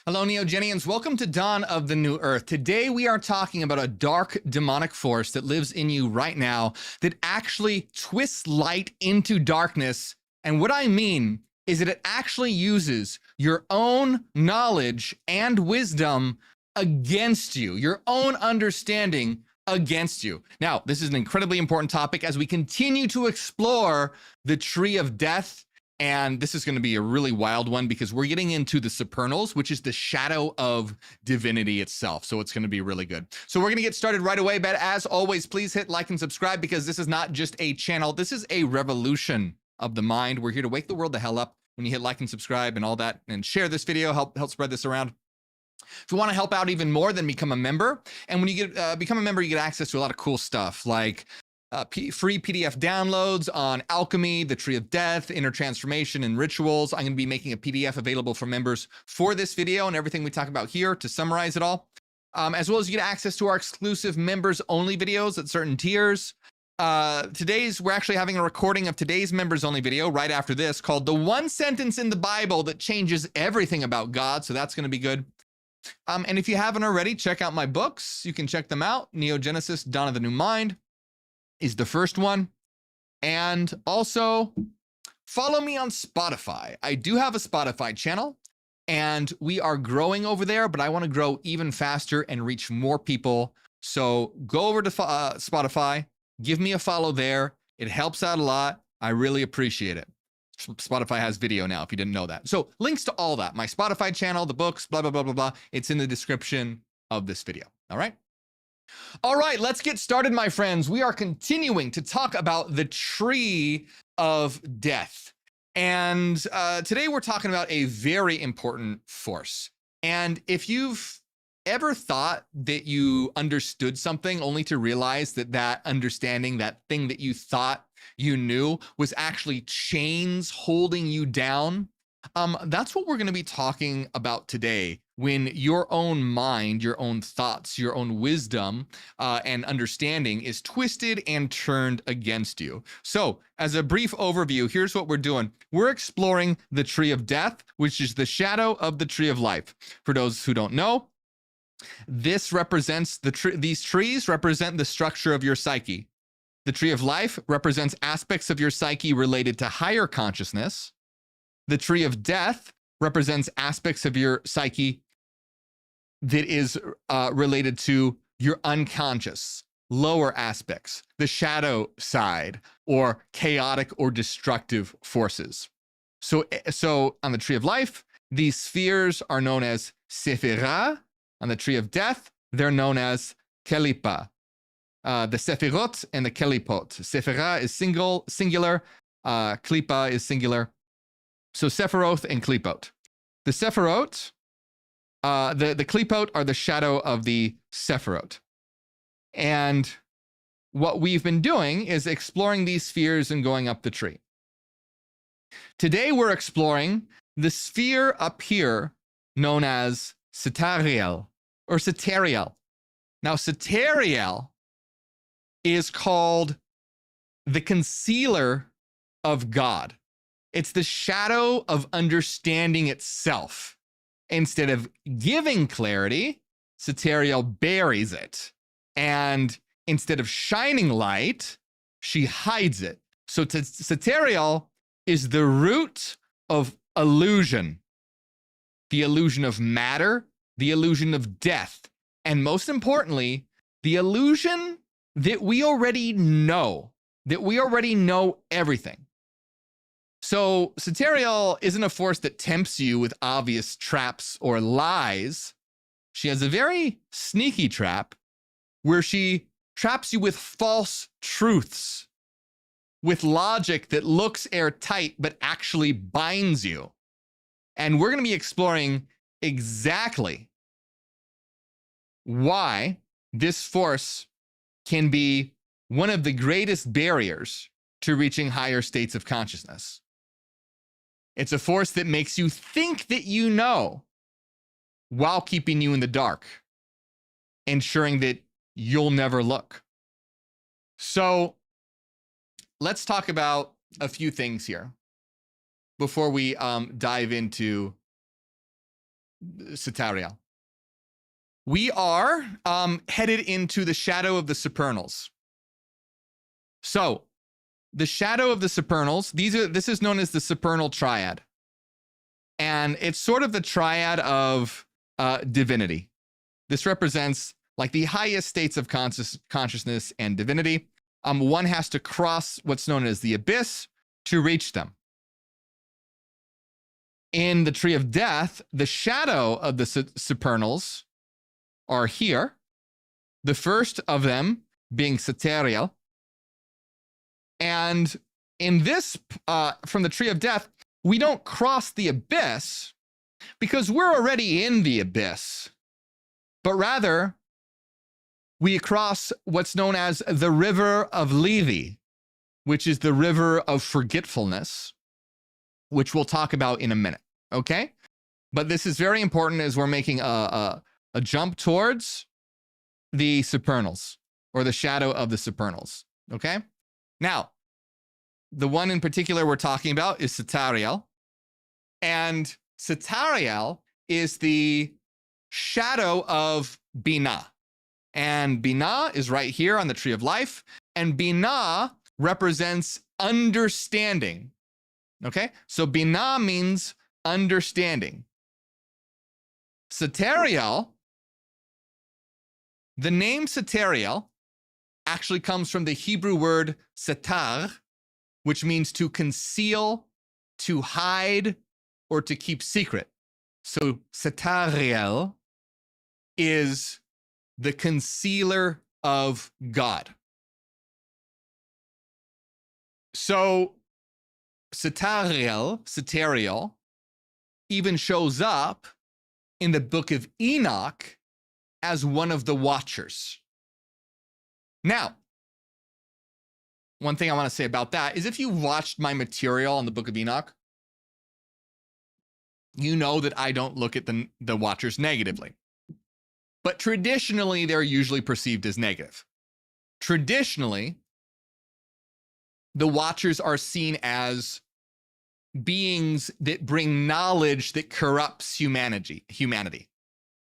Hello, Neogenians. Welcome to Dawn of the New Earth. Today, we are talking about a dark demonic force that lives in you right now that actually twists light into darkness. And what I mean is that it actually uses your own knowledge and wisdom against you, your own understanding against you. Now, this is an incredibly important topic as we continue to explore the tree of death. And this is going to be a really wild one because we're getting into the supernals, which is the shadow of divinity itself. So it's going to be really good. So we're going to get started right away. But as always, please hit like and subscribe because this is not just a channel. This is a revolution of the mind. We're here to wake the world the hell up. When you hit like and subscribe and all that and share this video, help spread this around. If you want to help out even more, then become a member. And when you get become a member, you get access to a lot of cool stuff like free PDF downloads on alchemy, the tree of death, inner transformation, and rituals. I'm going to be making a PDF available for members for this video and everything we talk about here to summarize it all. As well as you get access to our exclusive members only videos at certain tiers. We're actually having a recording of today's members only video right after this called The One Sentence in the Bible That Changes Everything About God. So that's going to be good. And if you haven't already, check out my books. You can check them out. Neogenesis, Dawn of the New Mind is the first one. And also follow me on Spotify. I do have a Spotify channel and we are growing over there, but I want to grow even faster and reach more people. So go over to Spotify, give me a follow there. It helps out a lot. I really appreciate it. Spotify has video now, if you didn't know that. So links to all that, my Spotify channel, the books, blah, blah, blah, blah, blah. It's in the description of this video. All right. All right, let's get started, my friends. We are continuing to talk about the tree of death. And today we're talking about a very important force. And if you've ever thought that you understood something only to realize that that understanding, that thing that you thought you knew was actually chains holding you down, that's what we're going to be talking about today. When your own mind, your own thoughts, your own wisdom and understanding is twisted and turned against you. So as a brief overview, here's what we're doing. We're exploring the tree of death, which is the shadow of the tree of life. For those who don't know, this represents these trees represent the structure of your psyche. The tree of life represents aspects of your psyche related to higher consciousness. The tree of death represents aspects of your psyche that is related to your unconscious, lower aspects, the shadow side, or chaotic or destructive forces. So on the tree of life, these spheres are known as sephira. On the tree of death, they're known as kelipa. The sephirot and the kelipot. Sephira is singular, klipa is singular. So Sephiroth and Klipot. The Sephirot, the Klipot are the shadow of the Sephirot. And what we've been doing is exploring these spheres and going up the tree. Today we're exploring the sphere up here known as Satariel or Satariel. Now Satariel is called the concealer of God. It's the shadow of understanding itself. Instead of giving clarity, Satariel buries it. And instead of shining light, she hides it. So Satariel is the root of illusion, the illusion of matter, the illusion of death, and most importantly, the illusion that we already know everything. So Satariel isn't a force that tempts you with obvious traps or lies. She has a very sneaky trap where she traps you with false truths, with logic that looks airtight but actually binds you. And we're going to be exploring exactly why this force can be one of the greatest barriers to reaching higher states of consciousness. It's a force that makes you think that you know while keeping you in the dark, ensuring that you'll never look. So let's talk about a few things here before we dive into Satariel. We are headed into the shadow of the supernals. So the shadow of the supernals, this is known as the supernal triad. And it's sort of the triad of divinity. This represents like the highest states of consciousness and divinity. One has to cross what's known as the abyss to reach them. In the tree of death, the shadow of the supernals are here. The first of them being Satariel. And in this, from the tree of death, we don't cross the abyss because we're already in the abyss, but rather we cross what's known as the river of Lethe, which is the river of forgetfulness, which we'll talk about in a minute, okay? But this is very important as we're making a jump towards the supernals, or the shadow of the supernals, okay? Now, the one in particular we're talking about is Satariel, and Satariel is the shadow of Binah. And Binah is right here on the tree of life, and Binah represents understanding. Okay? So Binah means understanding. Satariel, the name Satariel actually comes from the Hebrew word satar, which means to conceal, to hide, or to keep secret. So Satariel is the concealer of God. So Satariel even shows up in the book of Enoch as one of the watchers. Now, one thing I want to say about that is if you watched my material on the book of Enoch, you know that I don't look at the watchers negatively. But traditionally, they're usually perceived as negative. Traditionally, the watchers are seen as beings that bring knowledge that corrupts humanity.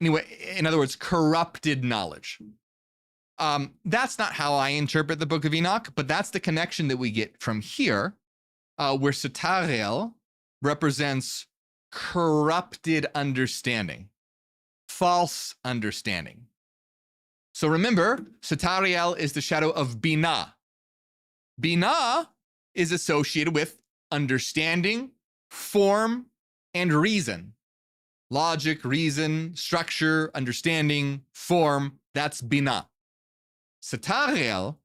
Anyway, in other words, corrupted knowledge. That's not how I interpret the book of Enoch, but that's the connection that we get from here, where Satariel represents corrupted understanding, false understanding. So remember, Satariel is the shadow of Binah. Binah is associated with understanding, form, and reason. Logic, reason, structure, understanding, form, that's Binah. Satariel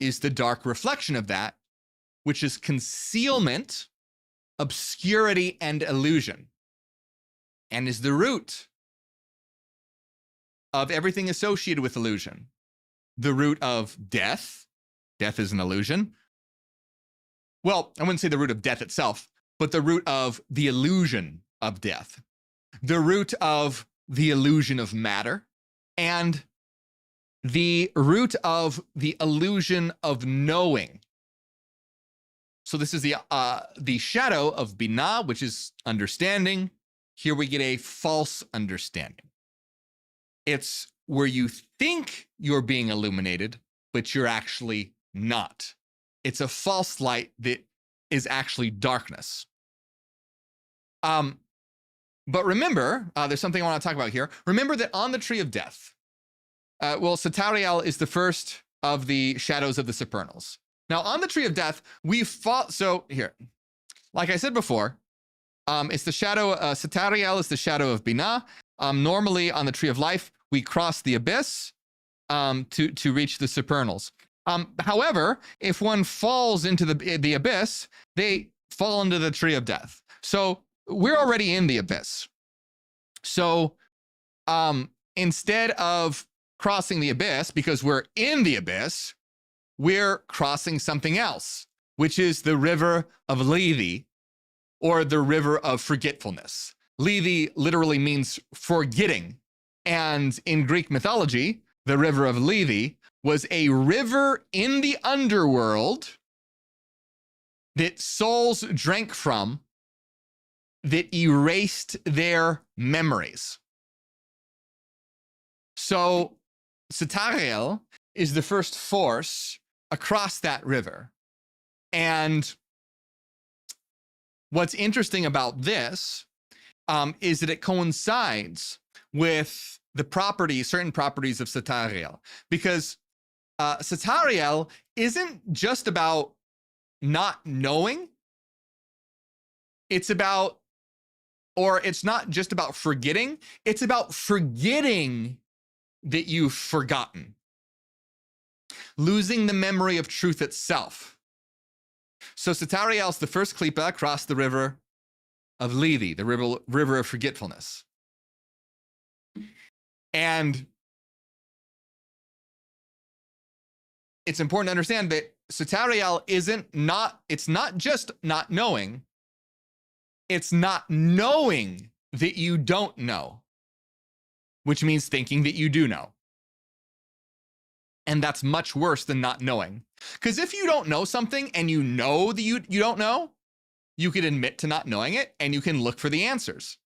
is the dark reflection of that, which is concealment, obscurity, and illusion, and is the root of everything associated with illusion. The root of death. Death is an illusion. Well, I wouldn't say the root of death itself, but the root of the illusion of death. The root of the illusion of matter, and the root of the illusion of knowing. So this is the shadow of Binah, which is understanding. Here we get a false understanding. It's where you think you're being illuminated, but you're actually not. It's a false light that is actually darkness. But remember, there's something I want to talk about here. Remember that on the tree of death, Satariel is the first of the shadows of the supernals. Now, on the tree of death, we fought. So here, like I said before, it's the shadow. Satariel is the shadow of Binah. Normally, on the tree of life, we cross the abyss to reach the supernals. However, if one falls into the abyss, they fall into the tree of death. So we're already in the abyss. So instead of crossing the abyss, because we're in the abyss, we're crossing something else, which is the river of Lethe, or the river of forgetfulness. Lethe literally means forgetting. And in Greek mythology, the river of Lethe was a river in the underworld that souls drank from that erased their memories. So Satariel is the first force across that river. And what's interesting about this is that it coincides with the properties, certain properties of Satariel, because Satariel isn't just about not knowing. It's about, or it's not just about forgetting. It's about forgetting that you've forgotten. Losing the memory of truth itself. So Satariel is the first Klipa across the river of Lethe, the river of forgetfulness. And it's important to understand that Satariel it's not just not knowing, it's not knowing that you don't know, which means thinking that you do know. And that's much worse than not knowing. Because if you don't know something and you know that you don't know, you can admit to not knowing it and you can look for the answers.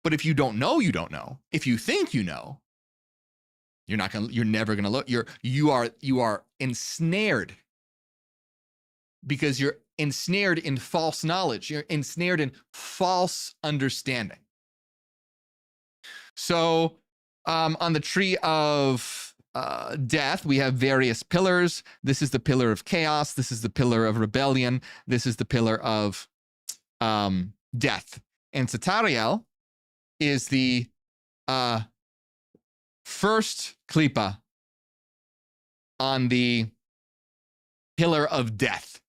But if you don't know, you don't know. If you think you know, you're never gonna look. You are ensnared, because you're ensnared in false knowledge. You're ensnared in false understanding. So on the tree of death, we have various pillars. This is the pillar of chaos. This is the pillar of rebellion. This is the pillar of death. And Satariel is the first Klipa on the pillar of death.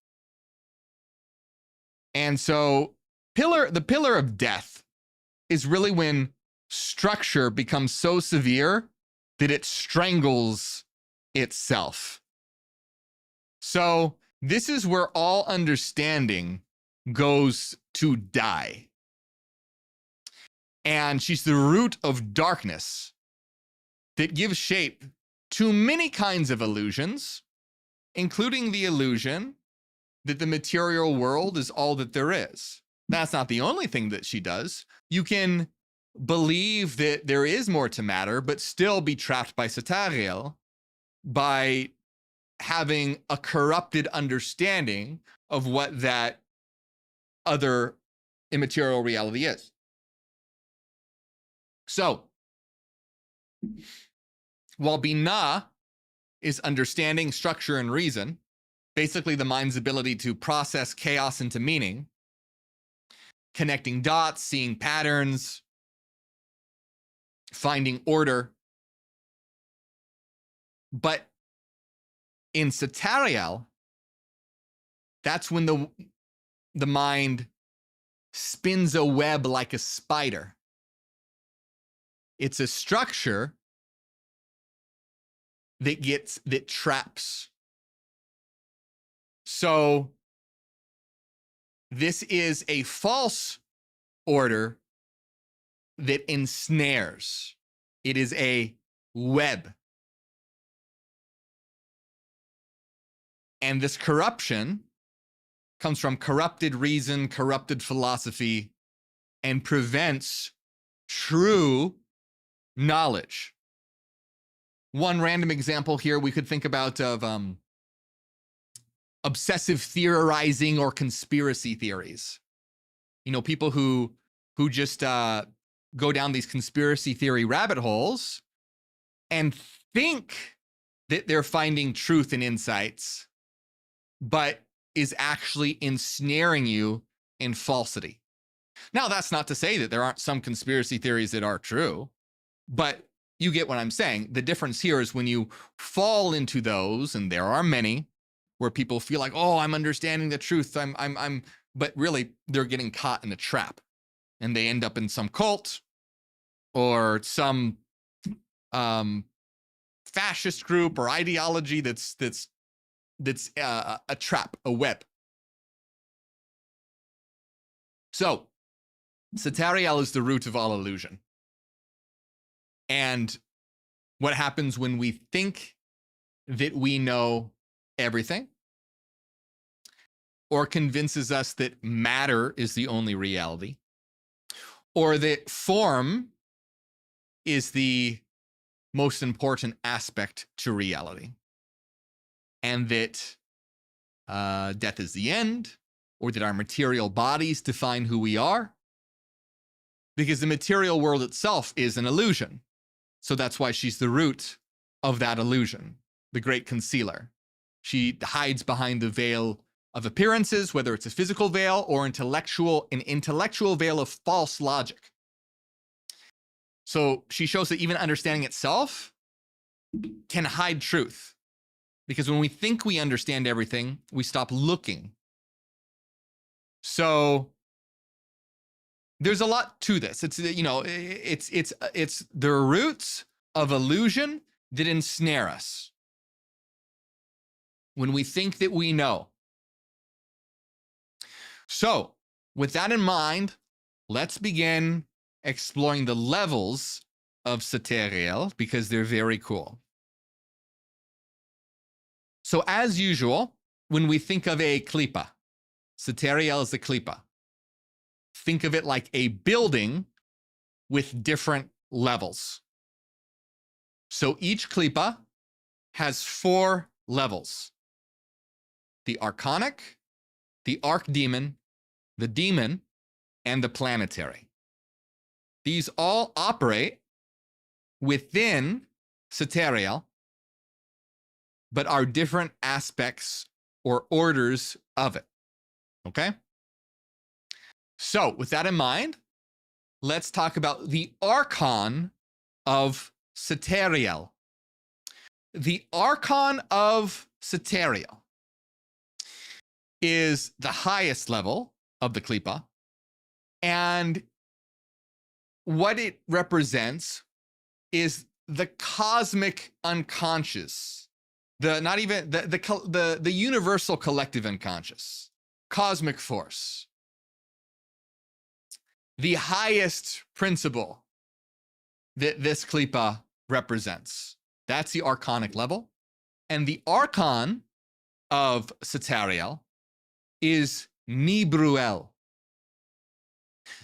And so the pillar of death is really when structure becomes so severe that it strangles itself. So this is where all understanding goes to die. And she's the root of darkness that gives shape to many kinds of illusions, including the illusion that the material world is all that there is. That's not the only thing that she does. You can believe that there is more to matter, but still be trapped by Satariel by having a corrupted understanding of what that other immaterial reality is. So, while Binah is understanding, structure, and reason, basically the mind's ability to process chaos into meaning, connecting dots, seeing patterns, finding order. But in Satariel, that's when the mind spins a web like a spider. It's a structure that traps. So this is a false order that ensnares. It is a web. And this corruption comes from corrupted reason, corrupted philosophy, and prevents true knowledge. One random example here we could think about of obsessive theorizing or conspiracy theories. You know, people who just go down these conspiracy theory rabbit holes and think that they're finding truth and insights, but is actually ensnaring you in falsity. Now, that's not to say that there aren't some conspiracy theories that are true, but you get what I'm saying. The difference here is when you fall into those, and there are many, where people feel like, oh, I'm understanding the truth, but really they're getting caught in a trap, and they end up in some cult or some fascist group or ideology that's a trap, a web. So Satariel is the root of all illusion. And what happens when we think that we know everything, or convinces us that matter is the only reality, or that form is the most important aspect to reality, and that death is the end, or that our material bodies define who we are, because the material world itself is an illusion. So that's why she's the root of that illusion, the great concealer. She hides behind the veil of appearances, whether it's a physical veil or an intellectual veil of false logic. So she shows that even understanding itself can hide truth. Because when we think we understand everything, we stop looking. So there's a lot to this. It's, you know, it's the roots of illusion that ensnare us. When we think that we know. So with that in mind, let's begin exploring the levels of Satariel, because they're very cool. So as usual, when we think of a klipa, Satariel is the klipa. Think of it like a building with different levels. So each klipa has 4 levels: the archonic, the archdemon, the demon, and the planetary. These all operate within Satariel, but are different aspects or orders of it. Okay? So, with that in mind, let's talk about the archon of Satariel. The archon of Satariel is the highest level of the klipa, and what it represents is the cosmic unconscious, the universal collective unconscious, cosmic force, the highest principle that this klipa represents. That's the archonic level. And the archon of Satariel is Nibruel.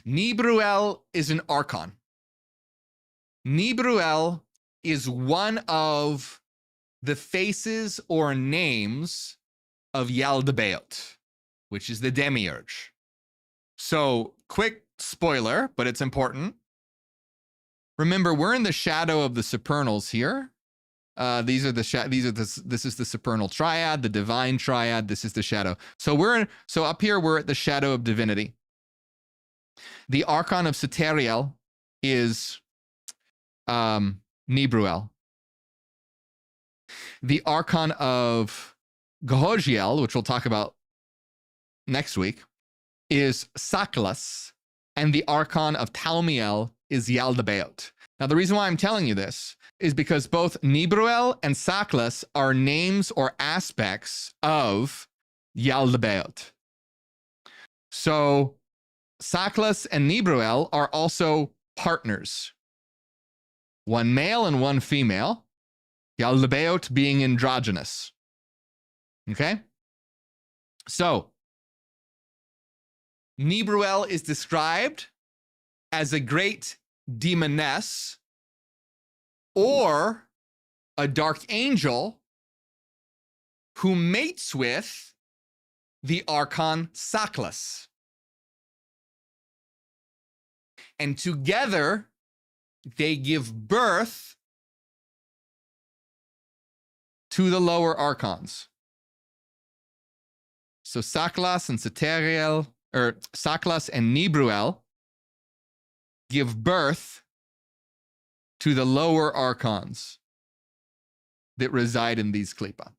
Nibruel is an archon. Nibruel is one of the faces or names of Yaldabaoth, which is the demiurge. So, quick spoiler, but it's important. Remember, we're in the shadow of the supernals here. This is the supernal triad, the divine triad. This is the shadow. So up here we're at the shadow of divinity. The archon of Satariel is Nibruel. The archon of Gohogiel, which we'll talk about next week, is Saklas, and the archon of Talmiel is Yaldabaoth. Now, the reason why I'm telling you this is because both Nibruel and Saklas are names or aspects of Yaldabaoth. So Saklas and Nibruel are also partners. One male and one female, Yaldabaoth being androgynous. Okay? So Nibruel is described as a great demoness or a dark angel who mates with the archon Saklas. And together they give birth to the lower archons. So Saklas and Satariel, or Saklas and Nibruel, give birth to the lower archons that reside in these klipa.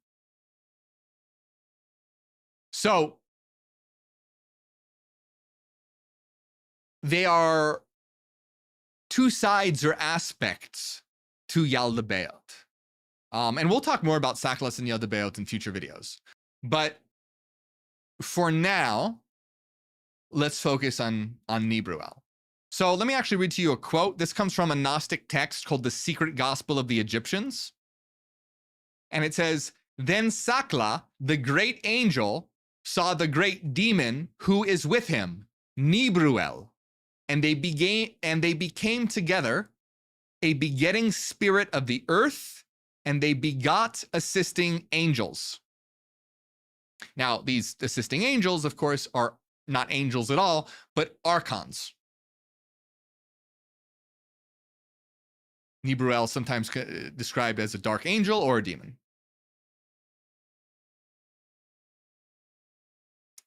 So they are two sides or aspects to Yaldabaoth. And we'll talk more about Saklas and Yaldabaoth in future videos. But for now, let's focus on Nibruel. So let me actually read to you a quote. This comes from a Gnostic text called The Secret Gospel of the Egyptians. And it says, "Then Sakla, the great angel, saw the great demon who is with him, Nibruel, and they became together a begetting spirit of the earth, and they begot assisting angels. Now, these assisting angels, of course, are not angels at all, but archons. Nibruel, sometimes described as a dark angel or a demon.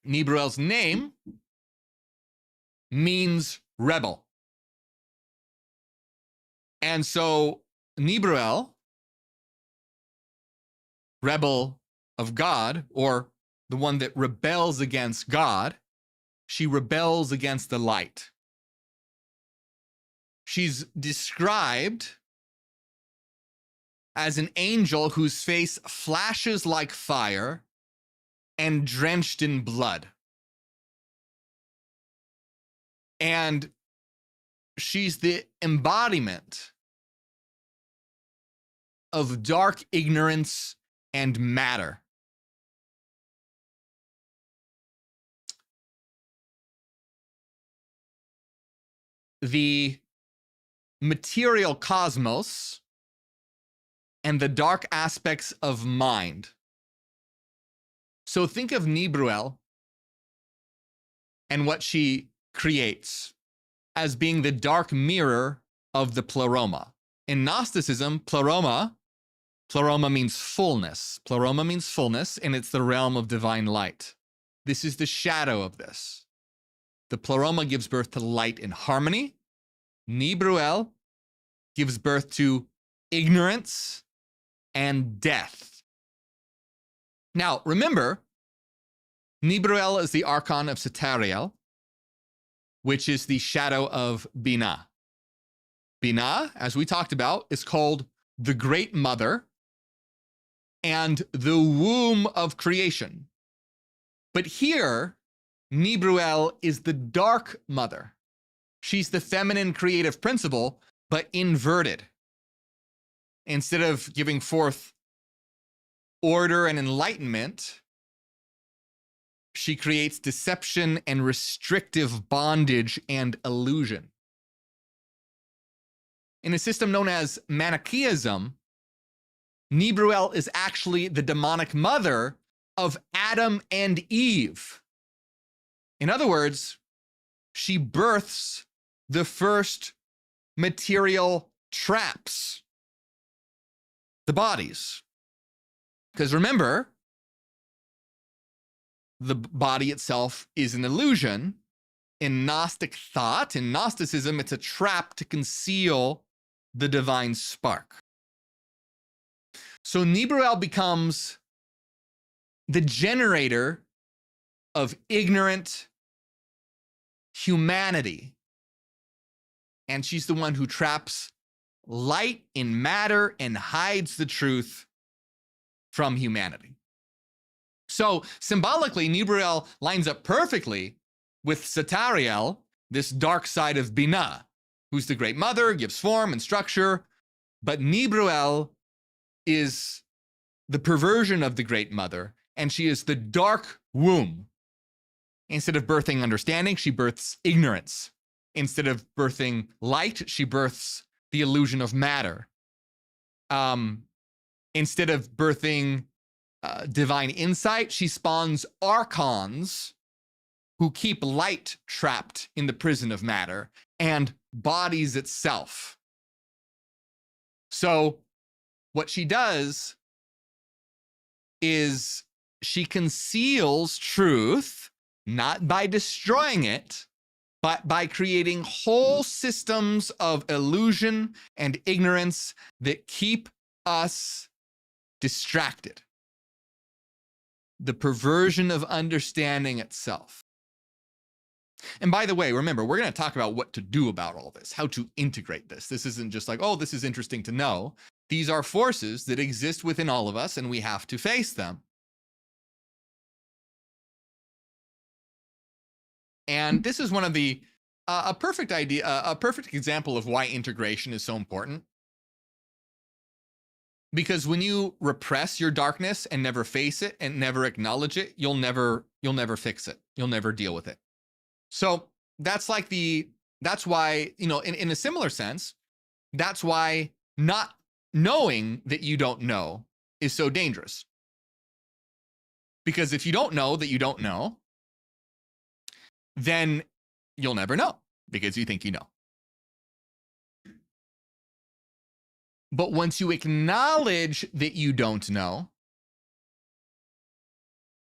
Nibruel's name means rebel. And so Nibruel, rebel of God, or the one that rebels against God, she rebels against the light. She's described as an angel whose face flashes like fire and drenched in blood. And she's the embodiment of dark ignorance and matter. The material cosmos and the dark aspects of mind. So think of Nibruel and what she creates as being the dark mirror of the pleroma. In Gnosticism, pleroma means fullness. Pleroma means fullness, and it's the realm of divine light. This is the shadow of this. The pleroma gives birth to light and harmony. Nibruel gives birth to ignorance and death. Now, remember, Nibruel is the archon of Satariel, which is the shadow of Binah. Binah, as we talked about, is called the Great Mother and the womb of creation. But here, Nibruel is the Dark Mother. She's the feminine creative principle, but inverted. Instead of giving forth order and enlightenment, she creates deception and restrictive bondage and illusion. In a system known as Manichaeism, Nibruel is actually the demonic mother of Adam and Eve. In other words, she births the first material traps, the bodies. Because remember, the body itself is an illusion. In Gnostic thought, in Gnosticism, it's a trap to conceal the divine spark. So Nibruel becomes the generator of ignorant humanity. And she's the one who traps light in matter and hides the truth from humanity. So symbolically, Nibruel lines up perfectly with Satariel, this dark side of Binah, who's the Great Mother, gives form and structure. But Nibruel is the perversion of the Great Mother, and she is the dark womb. Instead of birthing understanding, she births ignorance. Instead of birthing light, she births the illusion of matter. Instead of birthing divine insight, she spawns archons who keep light trapped in the prison of matter and bodies itself. So what she does is she conceals truth, not by destroying it, but by creating whole systems of illusion and ignorance that keep us distracted. The perversion of understanding itself. And by the way, remember, we're going to talk about what to do about all this, how to integrate this. This isn't just like, oh, this is interesting to know. These are forces that exist within all of us, and we have to face them. And this is one of the, a perfect example of why integration is so important. Because when you repress your darkness and never face it and never acknowledge it, you'll never fix it. You'll never deal with it. So that's like the That's why, in a similar sense, that's why not knowing that you don't know is so dangerous. Because if you don't know that you don't know, then you'll never know because you think you know. But once you acknowledge that you don't know,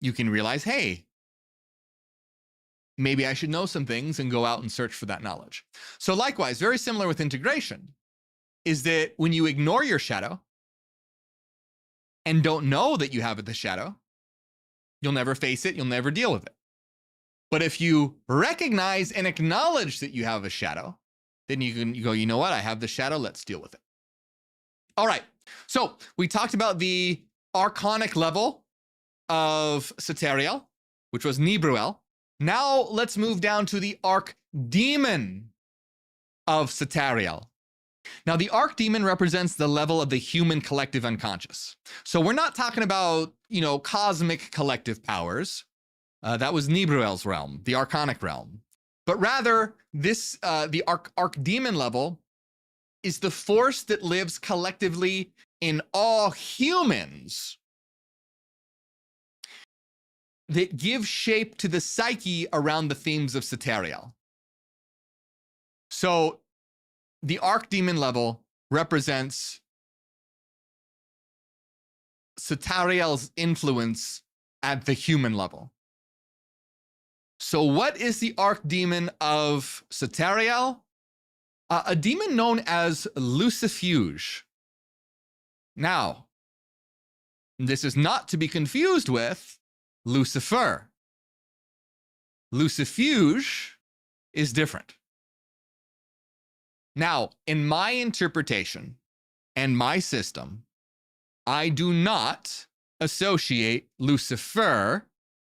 you can realize, hey, maybe I should know some things and go out and search for that knowledge. So likewise, very similar with integration, is that when you ignore your shadow and don't know that you have the shadow, you'll never face it, you'll never deal with it. But if you recognize and acknowledge that you have a shadow, then you go, you know what, I have the shadow, let's deal with it. All right, so we talked about the archonic level of Satariel, which was Nibruel. Now let's move down to the archdemon of Satariel. Now the archdemon represents the level of the human collective unconscious. So we're not talking about, cosmic collective powers. That was Nibruel's realm, the archonic realm. But rather, this the archdemon level is the force that lives collectively in all humans that give shape to the psyche around the themes of Satariel. So the archdemon level represents Satariel's influence at the human level. So what is the archdemon of Satariel? A demon known as Lucifuge. Now, this is not to be confused with Lucifer. Lucifuge is different. Now, in my interpretation and my system, I do not associate Lucifer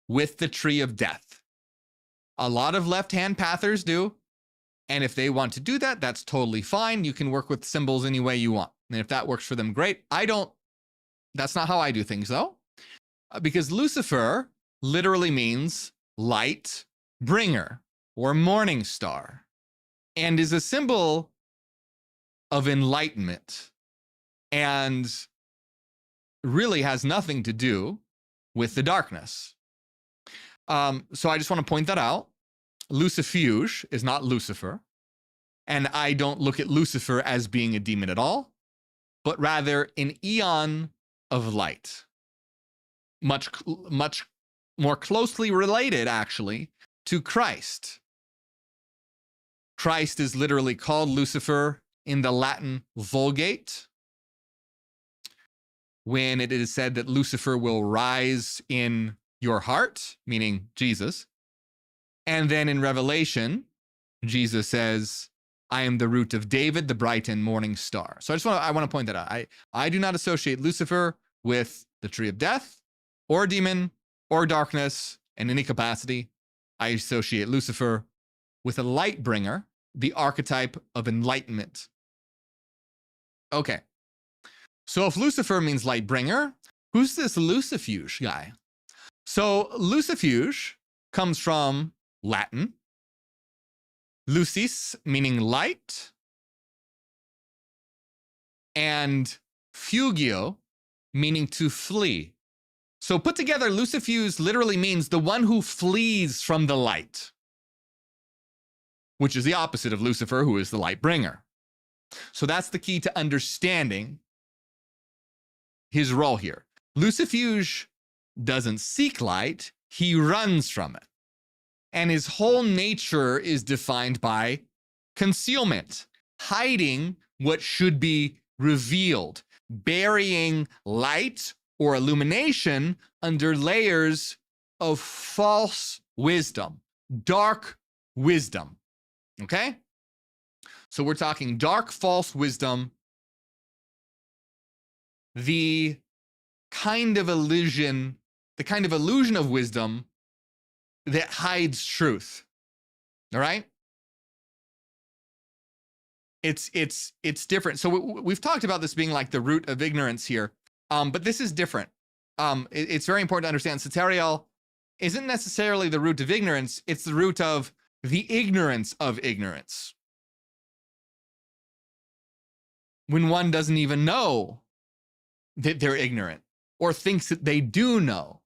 with the tree of death. A lot of left-hand pathers do. And if they want to do that, that's totally fine. You can work with symbols any way you want. And if that works for them, great. That's not how I do things though. Because Lucifer literally means light bringer or morning star and is a symbol of enlightenment and really has nothing to do with the darkness. So I just want to point that out. Lucifuge is not Lucifer, and I don't look at Lucifer as being a demon at all, but rather an eon of light. Much more closely related, actually, to Christ. Christ is literally called Lucifer in the Latin Vulgate, when it is said that Lucifer will rise in your heart, meaning Jesus. And then in Revelation, Jesus says, I am the root of David, the bright and morning star. So I want to point that out. I do not associate Lucifer with the tree of death or demon or darkness in any capacity. I associate Lucifer with a light bringer, the archetype of enlightenment. Okay. So if Lucifer means light bringer, who's this Lucifuge guy? So Lucifuge comes from Latin, lucis, meaning light, and fugio, meaning to flee. So put together, Lucifuge literally means the one who flees from the light, which is the opposite of Lucifer, who is the light bringer. So that's the key to understanding his role here. Lucifuge doesn't seek light, he runs from it. And his whole nature is defined by concealment, hiding what should be revealed, burying light or illumination under layers of false wisdom, dark wisdom. Okay? So we're talking dark, false wisdom, the kind of illusion of wisdom that hides truth. All right? It's different. So we've talked about this being like the root of ignorance here, but this is different. It's very important to understand Satariel isn't necessarily the root of ignorance. It's the root of the ignorance of ignorance. When one doesn't even know that they're ignorant or thinks that they do know.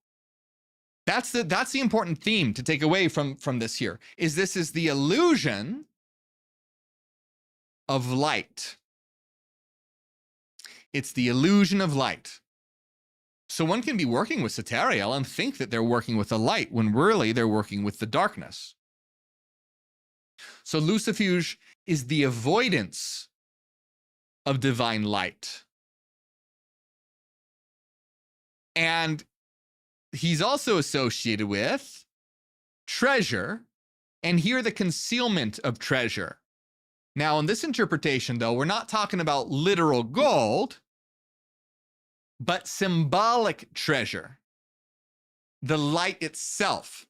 That's the important theme to take away from this here, is this is the illusion of light. It's the illusion of light. So one can be working with Satariel and think that they're working with the light when really they're working with the darkness. So Lucifuge is the avoidance of divine light. And he's also associated with treasure, and here the concealment of treasure. Now, in this interpretation, though, we're not talking about literal gold, but symbolic treasure, the light itself.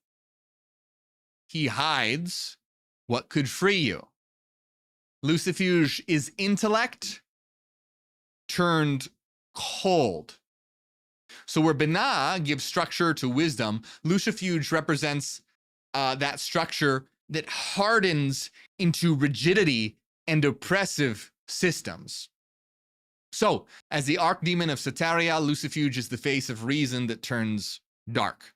He hides what could free you. Lucifuge is intellect turned cold. So where Binah gives structure to wisdom, Lucifuge represents that structure that hardens into rigidity and oppressive systems. So, as the archdemon of Satariel, Lucifuge is the face of reason that turns dark.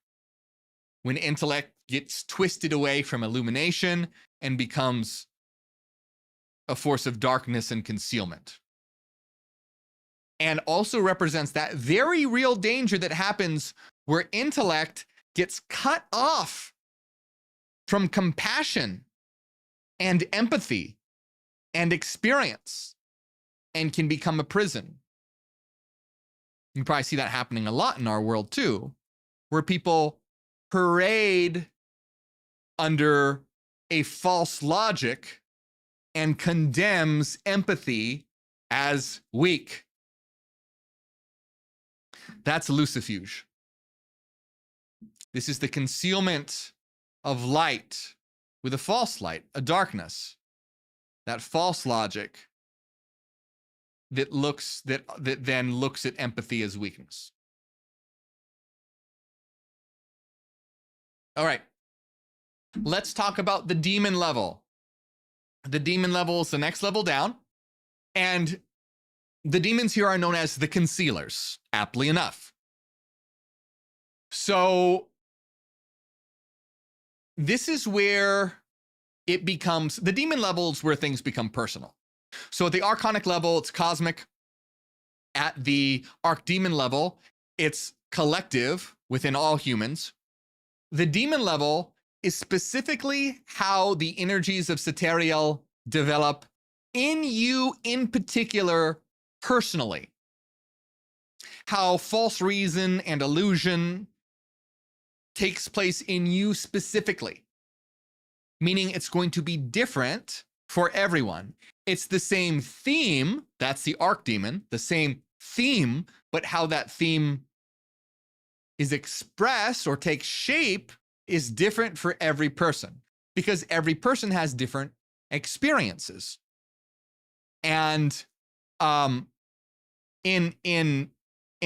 When intellect gets twisted away from illumination and becomes a force of darkness and concealment. And also represents that very real danger that happens where intellect gets cut off from compassion and empathy and experience and can become a prison. You probably see that happening a lot in our world too, where people parade under a false logic and condemns empathy as weak. That's Lucifuge. This is the concealment of light with a false light, a darkness. That false logic that then looks at empathy as weakness. All right. Let's talk about the demon level. The demon level is the next level down. And the demons here are known as the concealers, aptly enough. So this is where it becomes, the demon levels where things become personal. So at the archonic level, it's cosmic. At the archdemon level, it's collective within all humans. The demon level is specifically how the energies of Satariel develop in you in particular, personally. How false reason and illusion takes place in you specifically. Meaning it's going to be different for everyone. It's the same theme, that's the archdemon, the same theme, but how that theme is expressed or takes shape is different for every person, because every person has different experiences. And in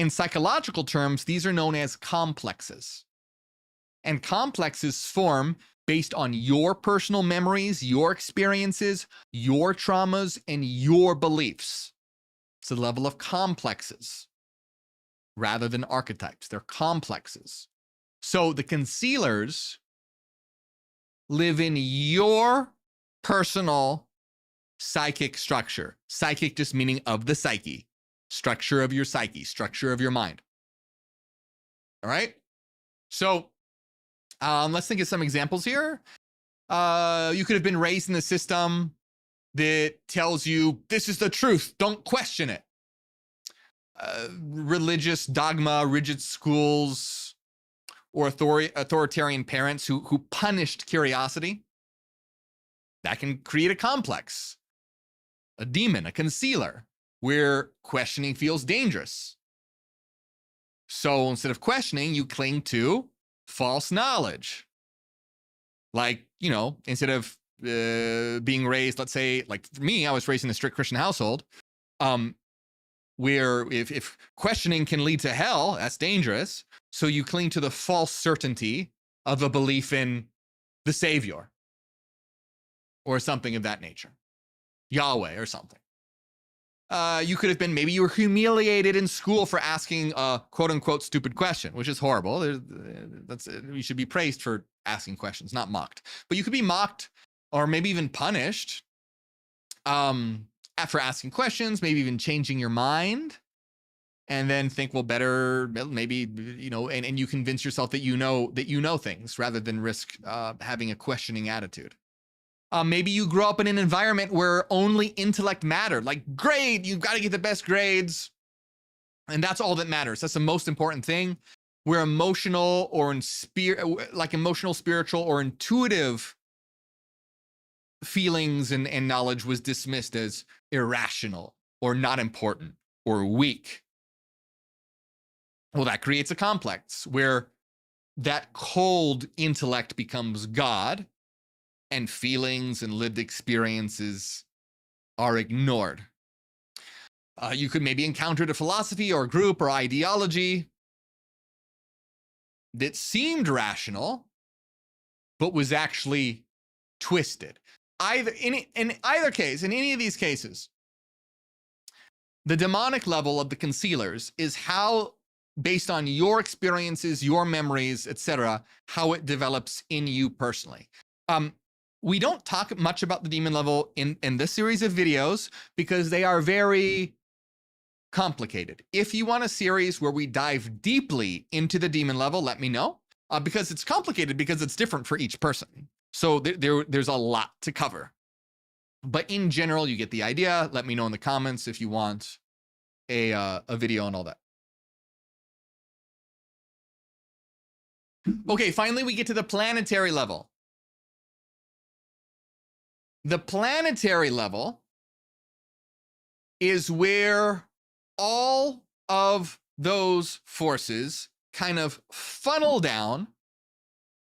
psychological terms, these are known as complexes. And complexes form based on your personal memories, your experiences, your traumas, and your beliefs. It's a level of complexes rather than archetypes. They're complexes. So the concealers live in your personal psychic structure. Psychic just meaning of the psyche. Structure of your psyche, structure of your mind. All right? So let's think of some examples here. You could have been raised in a system that tells you this is the truth, don't question it. Religious dogma, rigid schools, or authoritarian parents who punished curiosity. That can create a complex, a demon, a concealer, where questioning feels dangerous. So instead of questioning, you cling to false knowledge. Like, you know, instead of being raised, let's say, like for me, I was raised in a strict Christian household, where if questioning can lead to hell, that's dangerous. So you cling to the false certainty of a belief in the Savior. or something of that nature. Yahweh or something. You could have been, maybe you were humiliated in school for asking a quote unquote stupid question, which is horrible. You should be praised for asking questions, not mocked. But you could be mocked or maybe even punished after asking questions, maybe even changing your mind and then think, well, better, maybe, you know, and you convince yourself that you know things rather than risk having a questioning attitude. Maybe you grew up in an environment where only intellect mattered, like grade, you've got to get the best grades. And that's all that matters. That's the most important thing. Where emotional or emotional, spiritual, or intuitive feelings and knowledge was dismissed as irrational or not important or weak. Well, that creates a complex where that cold intellect becomes God, and feelings and lived experiences are ignored. You could maybe encounter a philosophy or group or ideology that seemed rational, but was actually twisted. In either case, in any of these cases, the demonic level of the concealers is how, based on your experiences, your memories, etc., how it develops in you personally. We don't talk much about the demon level in this series of videos because they are very complicated. If you want a series where we dive deeply into the demon level, let me know, because it's complicated because it's different for each person. So there's a lot to cover. But in general, you get the idea. Let me know in the comments if you want a video on all that. Okay, finally, we get to the planetary level. The planetary level is where all of those forces kind of funnel down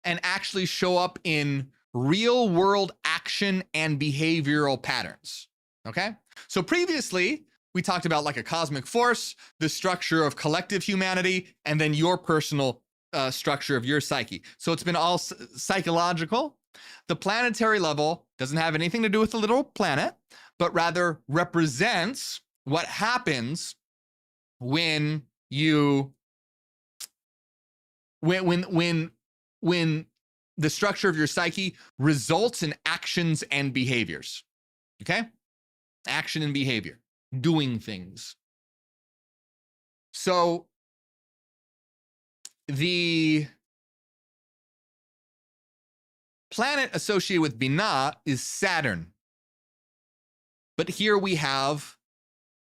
and actually show up in real world action and behavioral patterns. Okay? So previously, we talked about like a cosmic force, the structure of collective humanity, and then your personal structure of your psyche. So it's been all psychological. The planetary level doesn't have anything to do with the literal planet, but rather represents what happens when the structure of your psyche results in actions and behaviors. Okay? Action and behavior, doing things. So the planet associated with Binah is Saturn. But here we have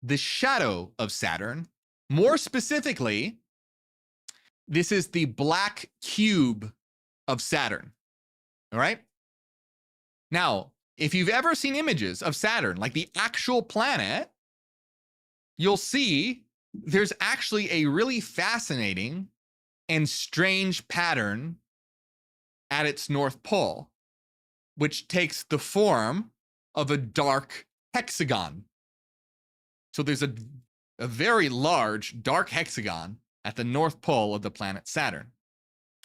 the shadow of Saturn. More specifically, this is the black cube of Saturn. All right? Now, if you've ever seen images of Saturn, like the actual planet, you'll see there's actually a really fascinating and strange pattern at its North Pole, which takes the form of a dark hexagon. So there's a very large dark hexagon at the North Pole of the planet Saturn.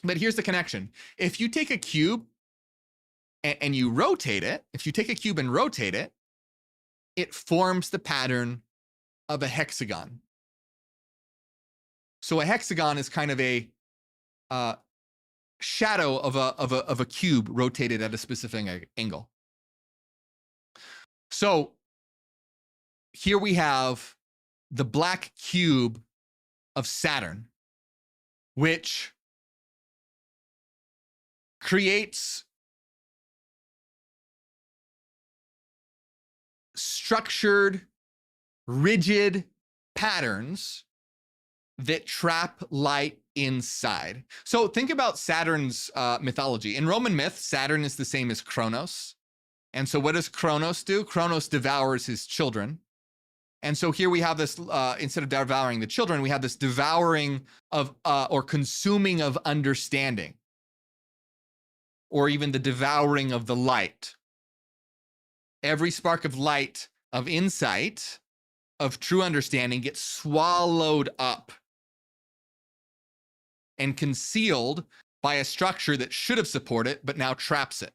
But here's the connection. If you take a cube and you rotate it, it forms the pattern of a hexagon. So a hexagon is kind of a shadow of a cube rotated at a specific angle. So here we have the black cube of Saturn, which creates structured, rigid patterns that trap light inside. So think about Saturn's mythology. In Roman myth, Saturn is the same as Kronos. And so what does Kronos do? Kronos devours his children. And so here we have this, instead of devouring the children, we have this devouring of, or consuming of understanding, or even the devouring of the light. Every spark of light, of insight, of true understanding gets swallowed up and concealed by a structure that should have supported it, but now traps it.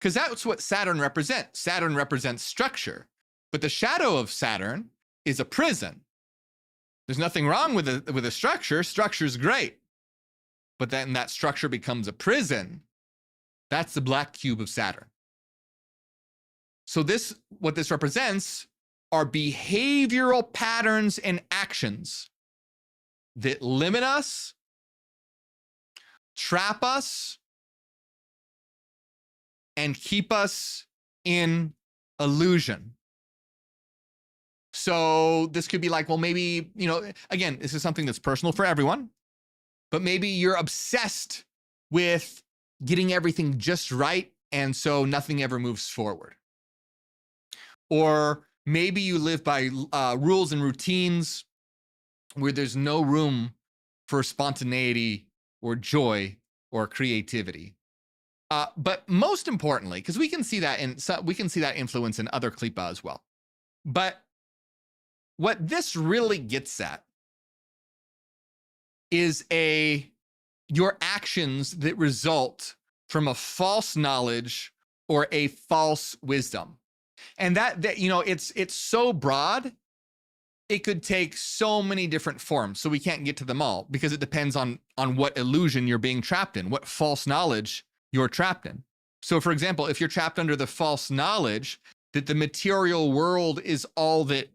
because that's what Saturn represents. Saturn represents structure, but the shadow of Saturn is a prison. There's nothing wrong with a structure. Structure's great. But then that structure becomes a prison. That's the black cube of Saturn. So what this represents are behavioral patterns and actions that limit us, trap us, and keep us in illusion. So this could be like, well, maybe, again, this is something that's personal for everyone, but maybe you're obsessed with getting everything just right, and so nothing ever moves forward. Or maybe you live by rules and routines where there's no room for spontaneity or joy or creativity. But most importantly, because we can see that influence in other klipa as well. But what this really gets at is your actions that result from a false knowledge or a false wisdom. And that it's so broad, it could take so many different forms. So we can't get to them all because it depends on what illusion you're being trapped in, what false knowledge you're trapped in. So for example, if you're trapped under the false knowledge that the material world is all that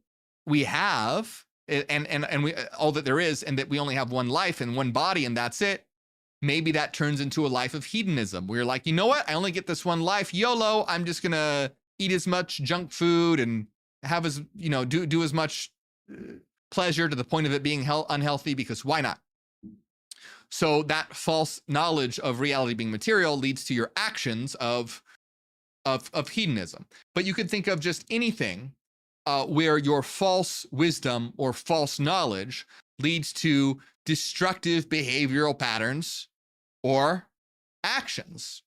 we have and we all that there is, and that we only have one life and one body and that's it, maybe that turns into a life of hedonism where you're like, you know what? I only get this one life, YOLO. I'm just gonna eat as much junk food and have as, do as much pleasure to the point of it being unhealthy, because why not? So that false knowledge of reality being material leads to your actions of hedonism. But you could think of just anything where your false wisdom or false knowledge leads to destructive behavioral patterns or actions.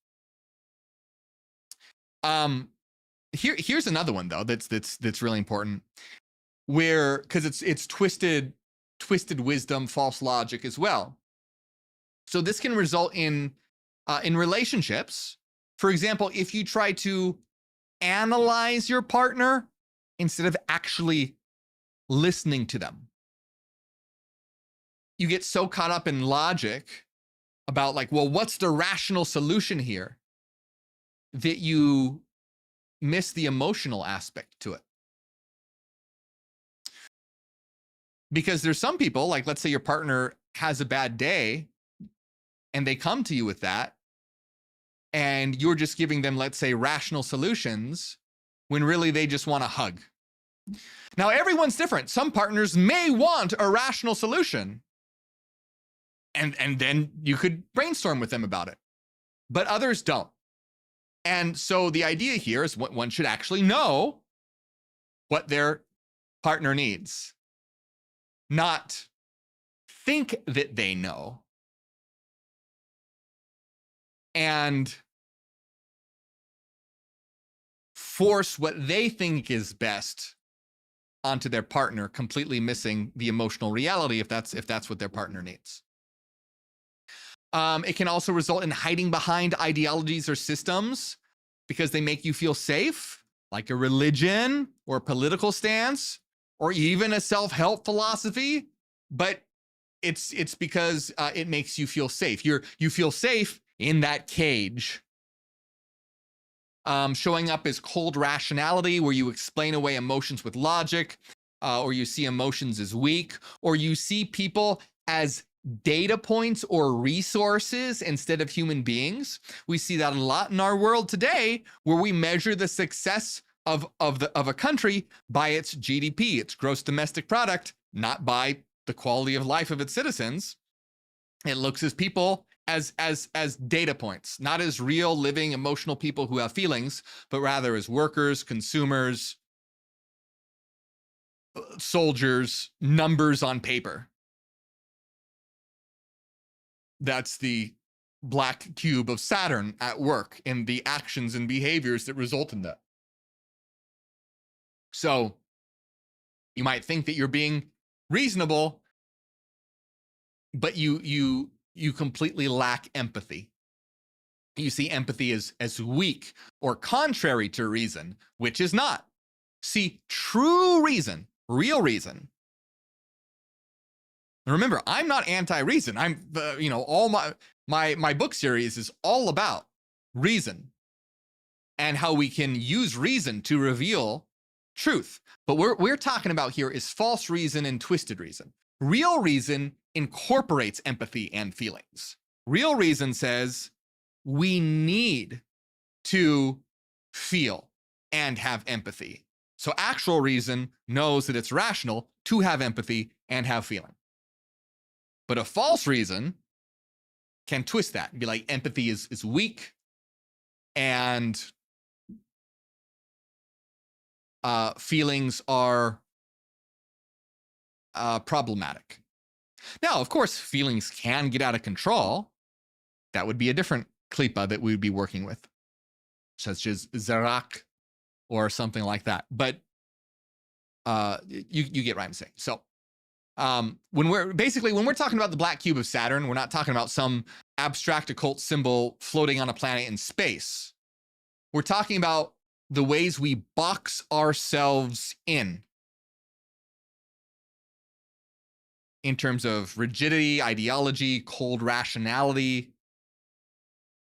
Here's another one though that's really important, where because it's twisted wisdom, false logic as well. So this can result in relationships. For example, if you try to analyze your partner instead of actually listening to them, you get so caught up in logic about like, well, what's the rational solution here, that you miss the emotional aspect to it. Because there's some people, like let's say your partner has a bad day and they come to you with that, and you're just giving them, let's say, rational solutions when really they just want a hug. Now, everyone's different. Some partners may want a rational solution, and then you could brainstorm with them about it, but others don't. And so the idea here is one should actually know what their partner needs, not think that they know and force what they think is best onto their partner, completely missing the emotional reality if that's what their partner needs. It can also result in hiding behind ideologies or systems because they make you feel safe, like a religion or a political stance, or even a self-help philosophy. But it's because it makes you feel safe. You feel safe in that cage. Showing up as cold rationality, where you explain away emotions with logic, or you see emotions as weak, or you see people as data points or resources instead of human beings. We see that a lot in our world today, where we measure the success of a country by its GDP, its gross domestic product, not by the quality of life of its citizens. It looks as people as data points, not as real living emotional people who have feelings, but rather as workers, consumers, soldiers, numbers on paper. That's the black cube of Saturn at work in the actions and behaviors that result in that. So you might think that you're being reasonable, but you completely lack empathy, You see empathy as weak or contrary to reason, which is not. See, true reason, real reason. Remember, I'm not anti-reason. I'm all my book series is all about reason and how we can use reason to reveal truth. But what we're talking about here is false reason and twisted reason. Real reason incorporates empathy and feelings. Real reason says we need to feel and have empathy. So actual reason knows that it's rational to have empathy and have feeling. But a false reason can twist that and be like, empathy is weak and feelings are problematic. Now, of course, feelings can get out of control. That would be a different klipa that we would be working with, such as Zarak or something like that. But you get what I'm saying. So when we're talking about the black cube of Saturn, we're not talking about some abstract occult symbol floating on a planet in space. We're talking about the ways we box ourselves in terms of rigidity, ideology, cold rationality,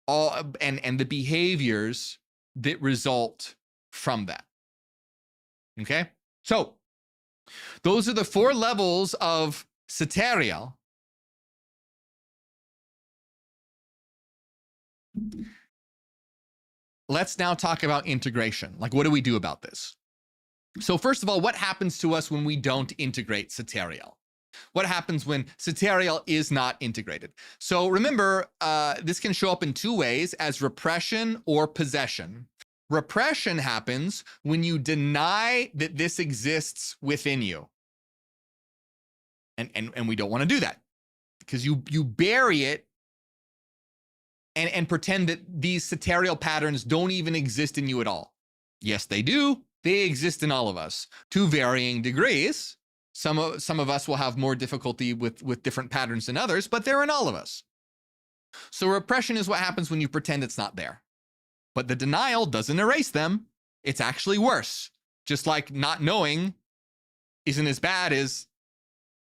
all and the behaviors that result from that. Okay? So those are the 4 levels of Satariel. Let's now talk about integration. Like, what do we do about this? So first of all, what happens to us when we don't integrate Satariel? What happens when Satariel is not integrated? So remember, this can show up in 2 ways, as repression or possession. Repression happens when you deny that this exists within you. And we don't want to do that, because you bury it and pretend that these Satariel patterns don't even exist in you at all. Yes, they do. They exist in all of us to varying degrees. Some of us will have more difficulty with different patterns than others, but they're in all of us. So repression is what happens when you pretend it's not there. But the denial doesn't erase them. It's actually worse. Just like not knowing isn't as bad as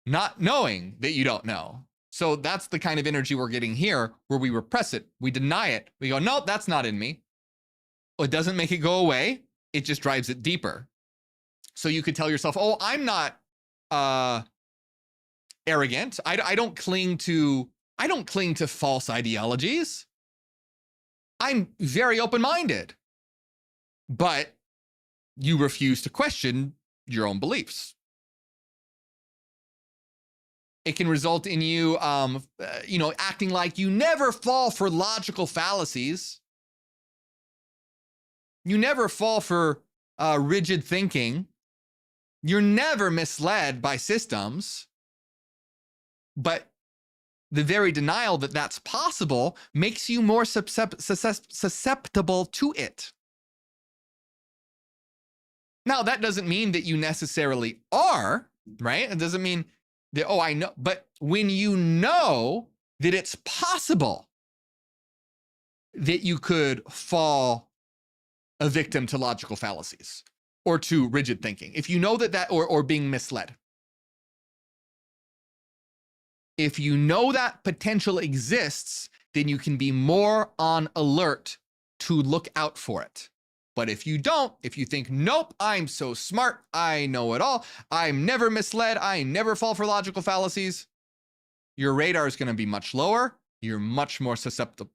not knowing that you don't know. So that's the kind of energy we're getting here, where we repress it, we deny it, we go, nope, that's not in me. Well, it doesn't make it go away, it just drives it deeper. So you could tell yourself, oh, I'm not arrogant. I don't cling to false ideologies. I'm very open-minded. But you refuse to question your own beliefs. It can result in you, acting like you never fall for logical fallacies. You never fall for rigid thinking. You're never misled by systems. But the very denial that that's possible makes you more susceptible to it. Now, that doesn't mean that you necessarily are, right? It doesn't mean that, oh, I know. But when you know that it's possible that you could fall a victim to logical fallacies or to rigid thinking, if you know that or being misled, if you know that potential exists, then you can be more on alert to look out for it. But if you don't, if you think, nope, I'm so smart, I know it all, I'm never misled, I never fall for logical fallacies, your radar is going to be much lower. You're much more susceptible.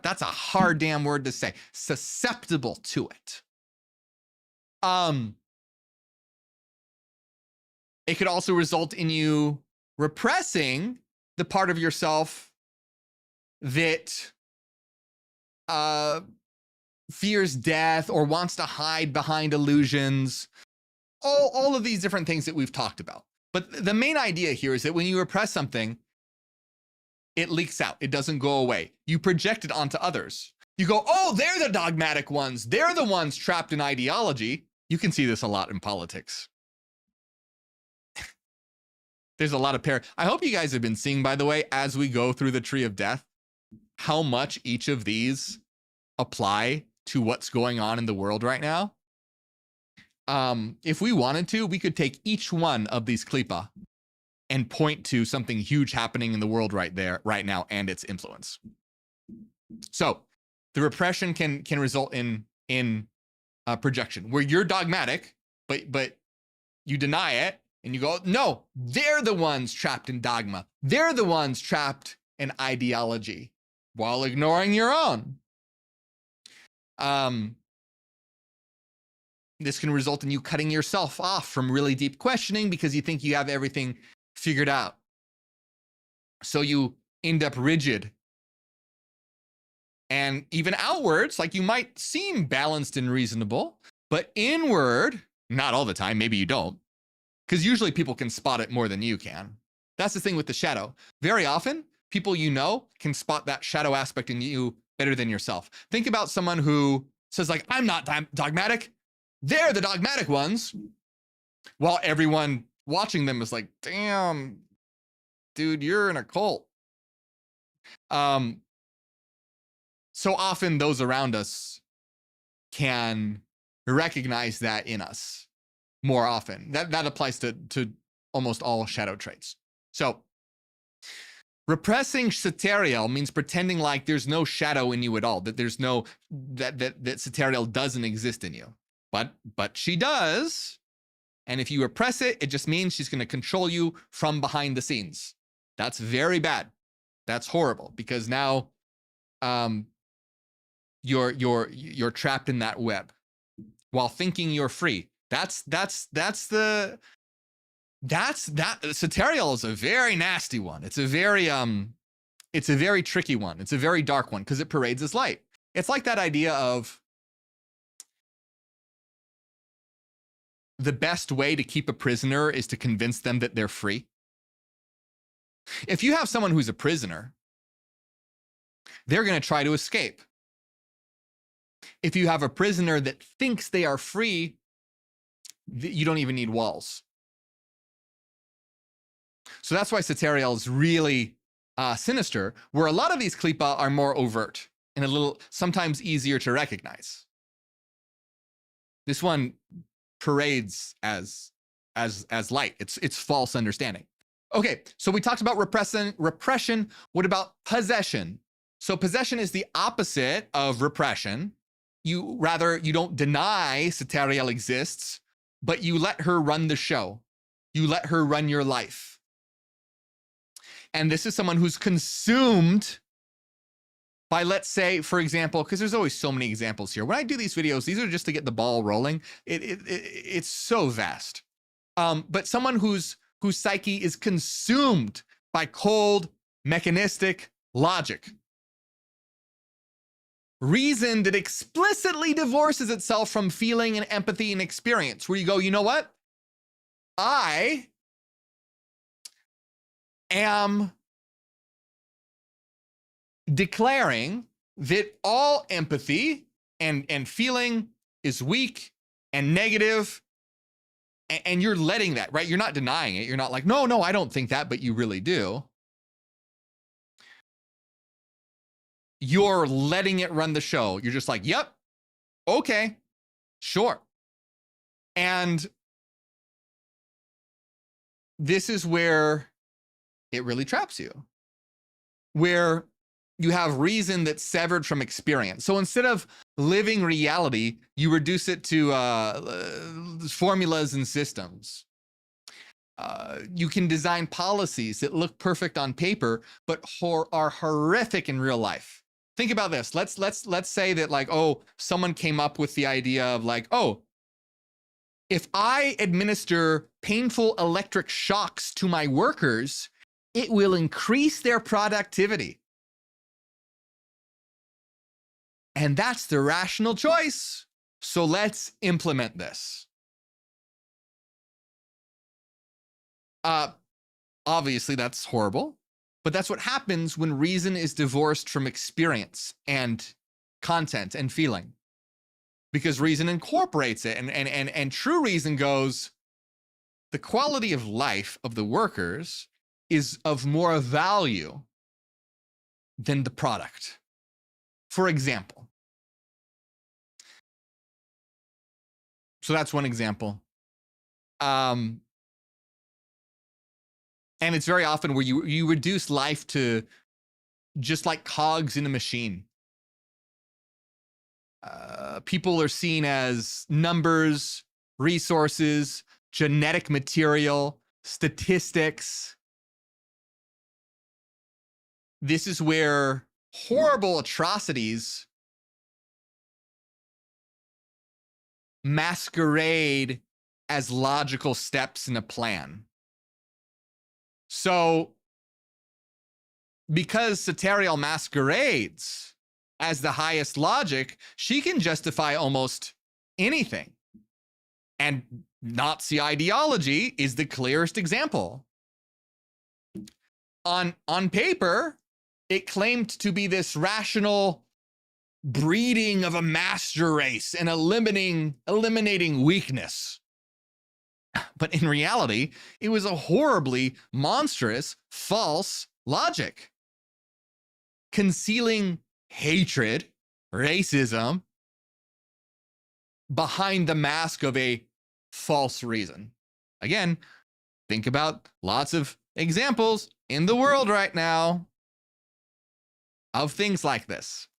That's a hard damn word to say. Susceptible to it. It could also result in you repressing the part of yourself that fears death or wants to hide behind illusions. All of these different things that we've talked about. But the main idea here is that when you repress something, it leaks out. It doesn't go away. You project it onto others. You go, oh, they're the dogmatic ones. They're the ones trapped in ideology. You can see this a lot in politics. There's a lot of I hope you guys have been seeing, by the way, as we go through the tree of death, how much each of these apply to what's going on in the world right now. If we wanted to, we could take each one of these klipa and point to something huge happening in the world right now, and its influence. So the repression can result in projection, where you're dogmatic, but you deny it, and you go, no, they're the ones trapped in dogma. They're the ones trapped in ideology, while ignoring your own. This can result in you cutting yourself off from really deep questioning because you think you have everything figured out. So you end up rigid. And even outwards, like you might seem balanced and reasonable, but inward, not all the time, maybe you don't, because usually people can spot it more than you can. That's the thing with the shadow. Very often, people you know can spot that shadow aspect in you better than yourself. Think about someone who says, like, I'm not dogmatic. They're the dogmatic ones. While everyone watching them is like, damn, dude, you're in a cult. So often those around us can recognize that in us more often. That applies to almost all shadow traits. So repressing Satariel means pretending like there's no shadow in you at all, that there's no, that Satariel doesn't exist in you. But she does. And if you repress it, it just means she's going to control you from behind the scenes. That's very bad. That's horrible, because now you're trapped in that web while thinking you're free. Satariel is a very nasty one. It's a very tricky one. It's a very dark one because it parades as light. It's like that idea of the best way to keep a prisoner is to convince them that they're free. If you have someone who's a prisoner, they're going to try to escape. If you have a prisoner that thinks they are free, you don't even need walls. So that's why Satariel is really sinister, where a lot of these klipa are more overt and a little sometimes easier to recognize. This one parades as light. It's false understanding. Okay, so we talked about repression. What about possession? So possession is the opposite of repression. You don't deny Satariel exists, but you let her run the show. You let her run your life. And this is someone who's consumed by, let's say, for example, because there's always so many examples here. When I do these videos, these are just to get the ball rolling. It's so vast. But someone whose psyche is consumed by cold, mechanistic logic. Reason that explicitly divorces itself from feeling and empathy and experience, where you go, you know what? I am declaring that all empathy and feeling is weak and negative, and you're letting that, right? You're not denying it. You're not like, no, I don't think that, but you really do. You're letting it run the show. You're just like, yep, okay, sure. And this is where it really traps you, where you have reason that's severed from experience. So instead of living reality, you reduce it to formulas and systems. You can design policies that look perfect on paper, but are horrific in real life. Think about this. Let's say that, like, oh, someone came up with the idea of, like, oh, if I administer painful electric shocks to my workers, it will increase their productivity. And that's the rational choice. So let's implement this. Obviously, that's horrible, but that's what happens when reason is divorced from experience and content and feeling, because reason incorporates it, and true reason goes, the quality of life of the workers is of more value than the product. For example, So that's one example. And it's very often where you reduce life to just like cogs in a machine. People are seen as numbers, resources, genetic material, statistics. This is where horrible atrocities masquerade as logical steps in a plan. So, because Satariel masquerades as the highest logic, she can justify almost anything. And Nazi ideology is the clearest example. On paper, it claimed to be this rational breeding of a master race and eliminating weakness. But in reality, it was a horribly monstrous, false logic, concealing hatred, racism, behind the mask of a false reason. Again, think about lots of examples in the world right now of things like this.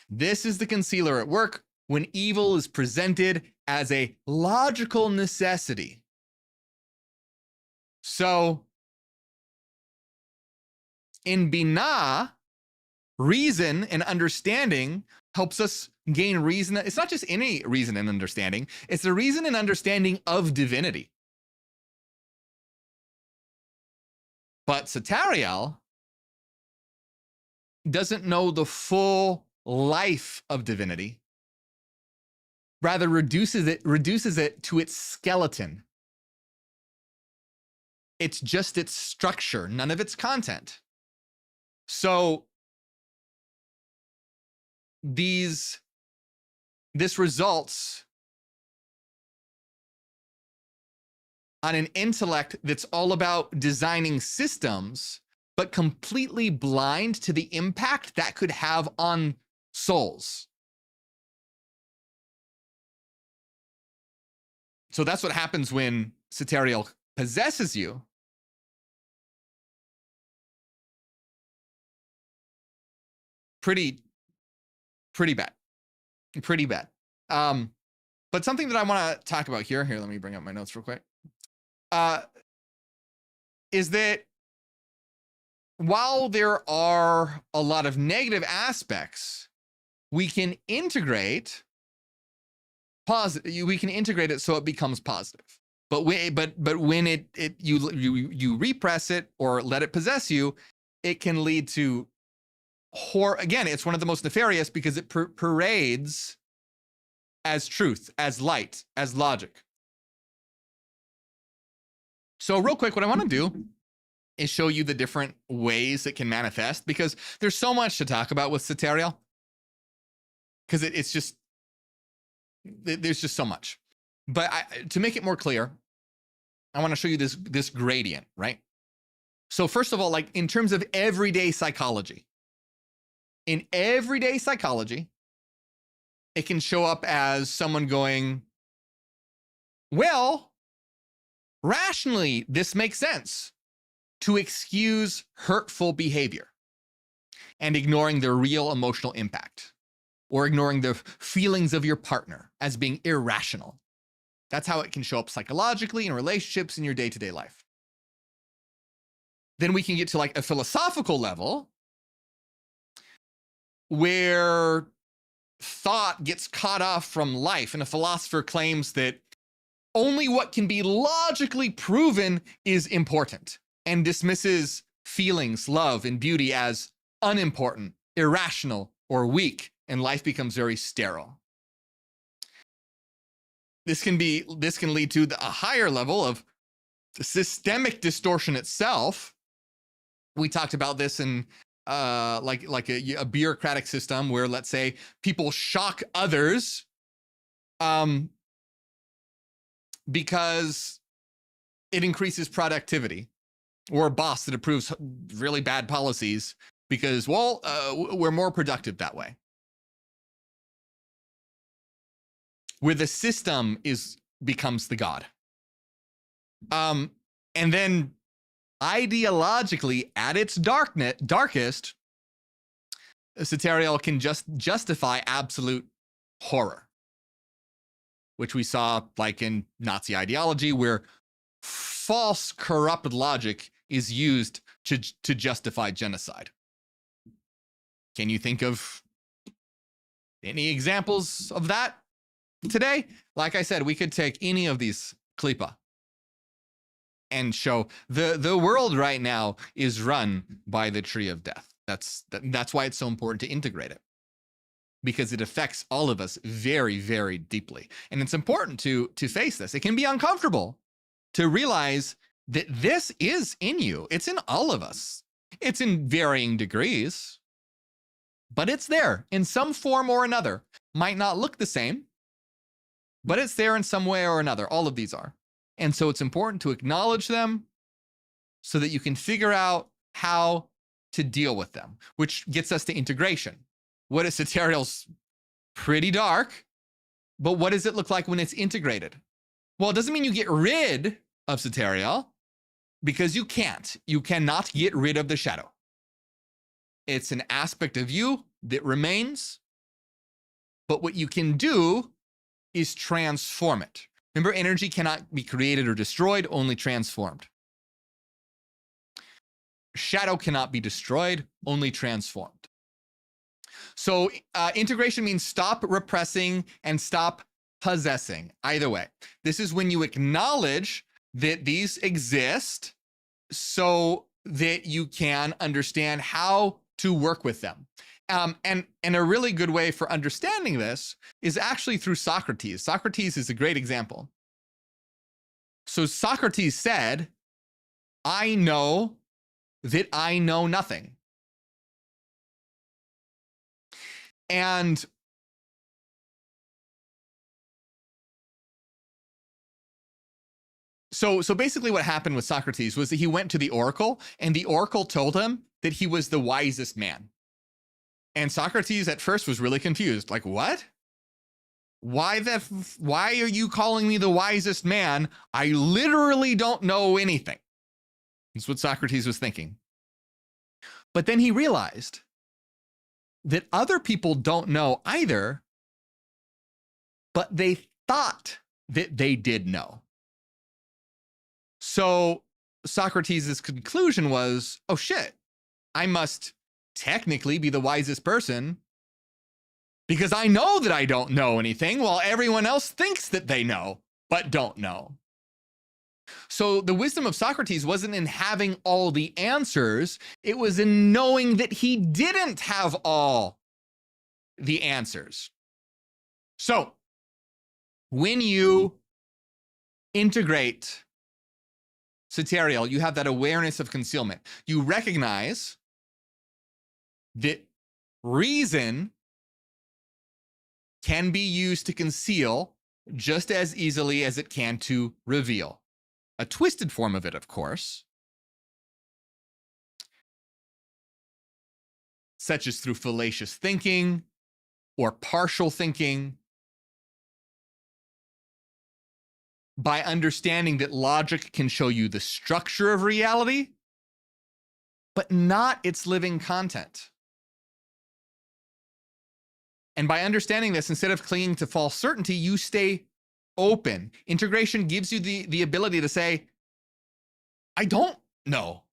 This is the concealer at work when evil is presented as a logical necessity. So, in Binah, reason and understanding helps us gain reason. It's not just any reason and understanding, it's a reason and understanding of divinity. But Satariel doesn't know the full life of divinity, rather reduces it to its skeleton. It's just its structure, none of its content. So this results on an intellect that's all about designing systems, but completely blind to the impact that could have on souls. So that's what happens when Satariel possesses you. Pretty bad. Pretty bad. But something that I want to talk about here, let me bring up my notes real quick, is that while there are a lot of negative aspects, we can integrate it so it becomes positive. But when you repress it or let it possess you, it can lead to again, it's one of the most nefarious because it parades as truth, as light, as logic. So real quick, what I want to do is show you the different ways it can manifest, because there's so much to talk about with Satariel, because it's just, there's just so much. But to make it more clear, I want to show you this gradient, right? So first of all, like in terms of everyday psychology, in everyday psychology, it can show up as someone going, well, rationally, this makes sense, to excuse hurtful behavior and ignoring the real emotional impact, or ignoring the feelings of your partner as being irrational. That's how it can show up psychologically in relationships in your day-to-day life. Then we can get to like a philosophical level where thought gets cut off from life, and a philosopher claims that only what can be logically proven is important, and dismisses feelings, love, and beauty as unimportant, irrational, or weak, and life becomes very sterile. This can lead to a higher level of systemic distortion itself. We talked about this in like a bureaucratic system where, let's say, people shock others because it increases productivity, or a boss that approves really bad policies because, well, we're more productive that way. where the system becomes the God. And then ideologically, at its darkest, Satariel can just justify absolute horror, which we saw like in Nazi ideology, where false, corrupt logic is used to justify genocide. Can you think of any examples of that today? Like I said, we could take any of these klipa and show the world right now is run by the tree of death. That's why it's so important to integrate it, because it affects all of us very, very deeply. And it's important to face this. It can be uncomfortable to realize that this is in you. It's in all of us. It's in varying degrees, but it's there in some form or another. Might not look the same, but it's there in some way or another. All of these are. And so it's important to acknowledge them so that you can figure out how to deal with them, which gets us to integration. What is Satariel's pretty dark, but what does it look like when it's integrated? Well, it doesn't mean you get rid of Satariel, because you can't. You cannot get rid of the shadow. It's an aspect of you that remains, but what you can do is transform it. Remember, energy cannot be created or destroyed, only transformed. Shadow cannot be destroyed, only transformed. So integration means stop repressing and stop possessing. Either way, this is when you acknowledge that these exist so that you can understand how to work with them. And a really good way for understanding this is actually through Socrates. Socrates is a great example. So Socrates said, I know that I know nothing. And so basically what happened with Socrates was that he went to the oracle, and the oracle told him that he was the wisest man. And Socrates at first was really confused. Like, what? Why are you calling me the wisest man? I literally don't know anything. That's what Socrates was thinking. But then he realized that other people don't know either, but they thought that they did know. So Socrates' conclusion was, oh shit, I must technically be the wisest person because I know that I don't know anything while everyone else thinks that they know, but don't know. So the wisdom of Socrates wasn't in having all the answers. It was in knowing that he didn't have all the answers. So when you integrate Satariel, you have that awareness of concealment. You recognize that reason can be used to conceal just as easily as it can to reveal. A twisted form of it, of course, such as through fallacious thinking or partial thinking. By understanding that logic can show you the structure of reality, but not its living content. And by understanding this, instead of clinging to false certainty, you stay open. Integration gives you the ability to say, I don't know.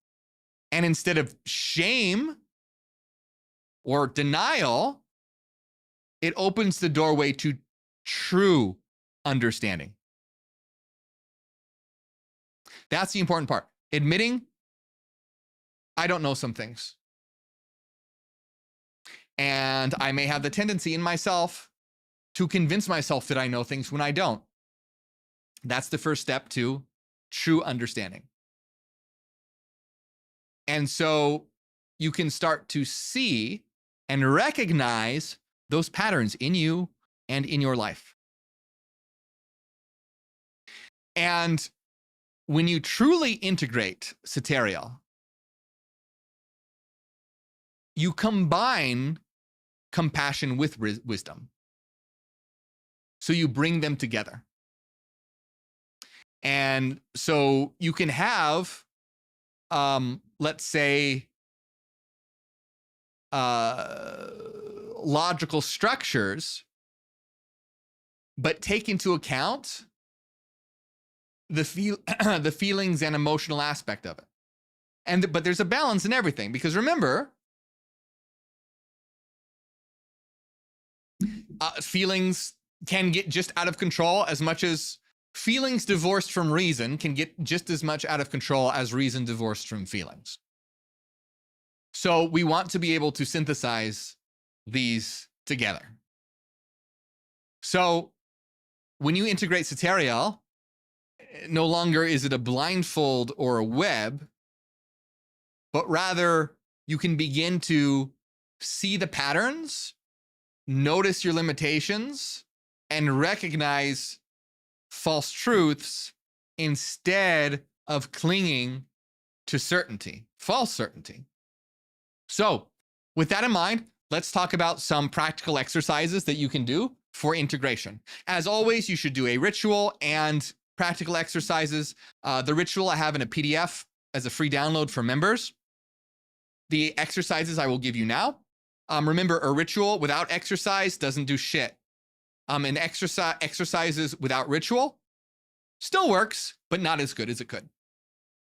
And instead of shame or denial, it opens the doorway to true understanding. That's the important part. Admitting, I don't know some things. And I may have the tendency in myself to convince myself that I know things when I don't. That's the first step to true understanding. And so you can start to see and recognize those patterns in you and in your life. And when you truly integrate Satariel, you combine compassion with wisdom. So you bring them together. And so you can have, let's say, logical structures, but take into account the feelings and emotional aspect of it. But there's a balance in everything, because remember, feelings can get just out of control as much as feelings divorced from reason can get just as much out of control as reason divorced from feelings. So we want to be able to synthesize these together. So when you integrate Satariel, no longer is it a blindfold or a web, but rather you can begin to see the patterns, notice your limitations, and recognize false truths instead of clinging to certainty, false certainty. So with that in mind, let's talk about some practical exercises that you can do for integration. As always, you should do a ritual and practical exercises. The ritual I have in a PDF as a free download for members. The exercises I will give you now. Remember, a ritual without exercise doesn't do shit. And exercises without ritual still works, but not as good as it could.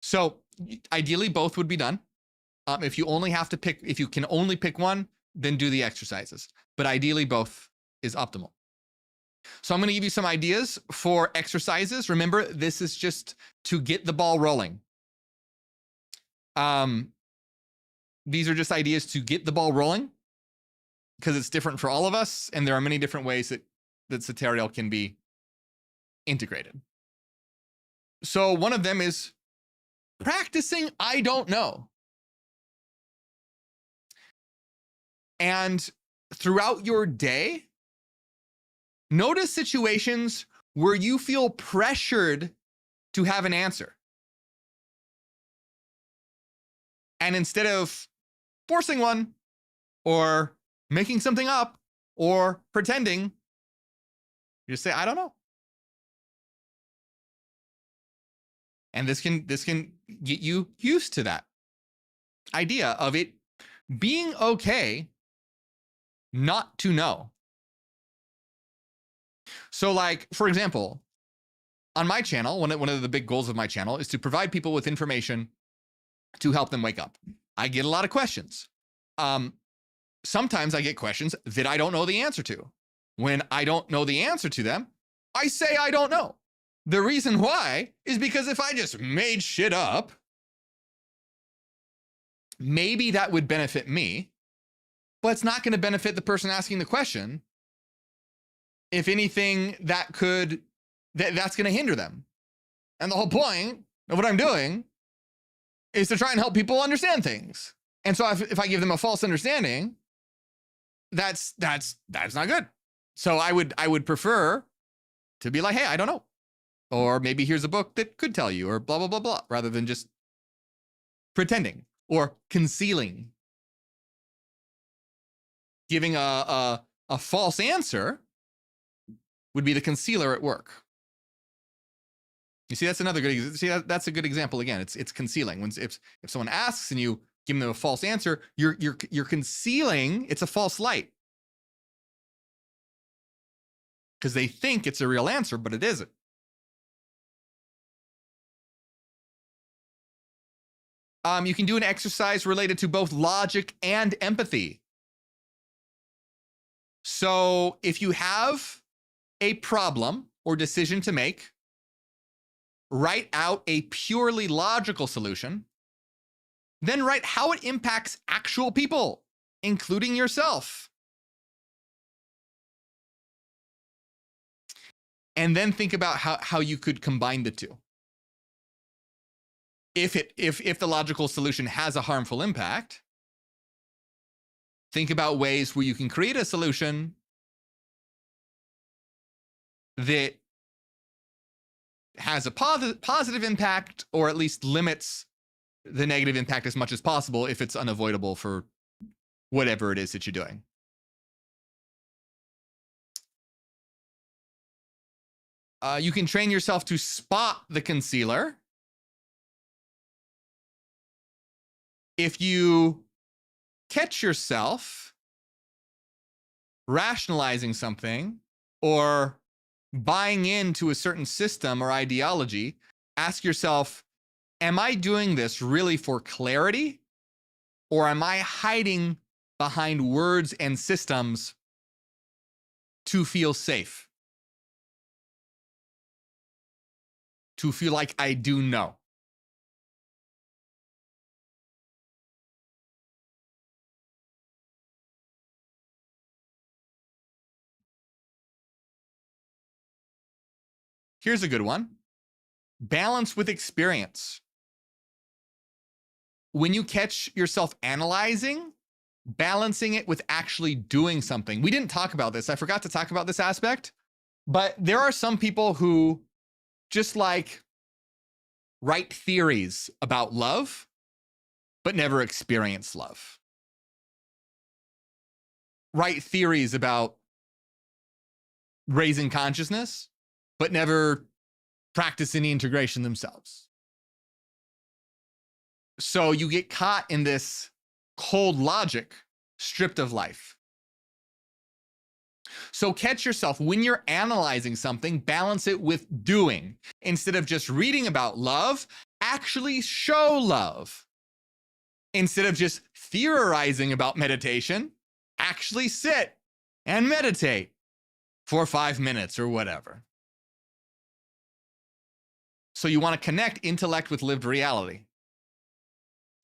So ideally, both would be done. If you can only pick one, then do the exercises. But ideally, both is optimal. So I'm going to give you some ideas for exercises. Remember, this is just to get the ball rolling. These are just ideas to get the ball rolling, because it's different for all of us, and there are many different ways that Satariel can be integrated. So one of them is practicing I don't know. And throughout your day, notice situations where you feel pressured to have an answer. And instead of forcing one, or making something up, or pretending, you just say, I don't know. And this can get you used to that idea of it being okay not to know. So like, for example, on my channel, one of the big goals of my channel is to provide people with information to help them wake up. I get a lot of questions. Sometimes I get questions that I don't know the answer to. When I don't know the answer to them, I say I don't know. The reason why is because if I just made shit up, maybe that would benefit me, but it's not going to benefit the person asking the question. If anything, that's going to hinder them. And the whole point of what I'm doing is to try and help people understand things. And so if I give them a false understanding, that's not good. So I would prefer to be like, hey, I don't know. Or maybe here's a book that could tell you, or blah, blah, blah, blah, rather than just pretending or concealing. Giving a false answer would be the concealer at work. You see, that's another good. See, that's a good example. Again, it's concealing. If someone asks and you give them a false answer, you're concealing. It's a false light, because they think it's a real answer, but it isn't. You can do an exercise related to both logic and empathy. So if you have a problem or decision to make, write out a purely logical solution, then write how it impacts actual people, including yourself. And then think about how you could combine the two. If the logical solution has a harmful impact, think about ways where you can create a solution that has a positive impact, or at least limits the negative impact as much as possible if it's unavoidable for whatever it is that you're doing. You can train yourself to spot the concealer. If you catch yourself rationalizing something or buying into a certain system or ideology, ask yourself, am I doing this really for clarity? Or am I hiding behind words and systems to feel safe? To feel like I do know? Here's a good one. Balance with experience. When you catch yourself analyzing, balancing it with actually doing something. We didn't talk about this. I forgot to talk about this aspect, but there are some people who just like write theories about love, but never experience love. Write theories about raising consciousness, but never practice any integration themselves. So you get caught in this cold logic, stripped of life. So catch yourself when you're analyzing something, balance it with doing. Instead of just reading about love, actually show love. Instead of just theorizing about meditation, actually sit and meditate for 5 minutes or whatever. So you want to connect intellect with lived reality.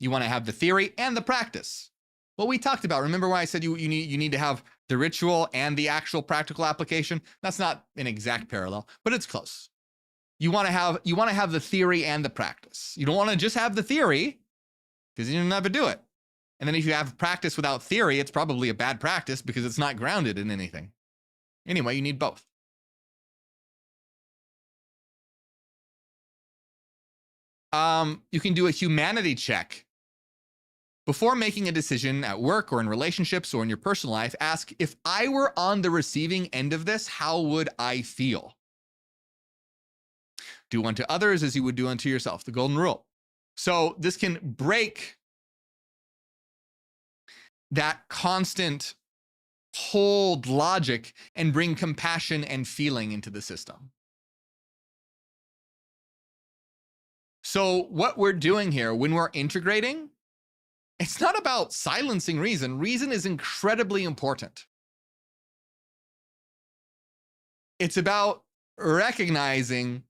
You want to have the theory and the practice. What we talked about, remember when I said you need to have the ritual and the actual practical application? That's not an exact parallel, but it's close. You want to have the theory and the practice. You don't want to just have the theory because you'll never do it. And then if you have practice without theory, it's probably a bad practice because it's not grounded in anything. Anyway, you need both. You can do a humanity check. Before making a decision at work or in relationships or in your personal life, ask, if I were on the receiving end of this, how would I feel? Do unto others as you would do unto yourself, the golden rule. So this can break that constant cold logic and bring compassion and feeling into the system. So what we're doing here when we're integrating, it's not about silencing reason. Reason is incredibly important. It's about recognizing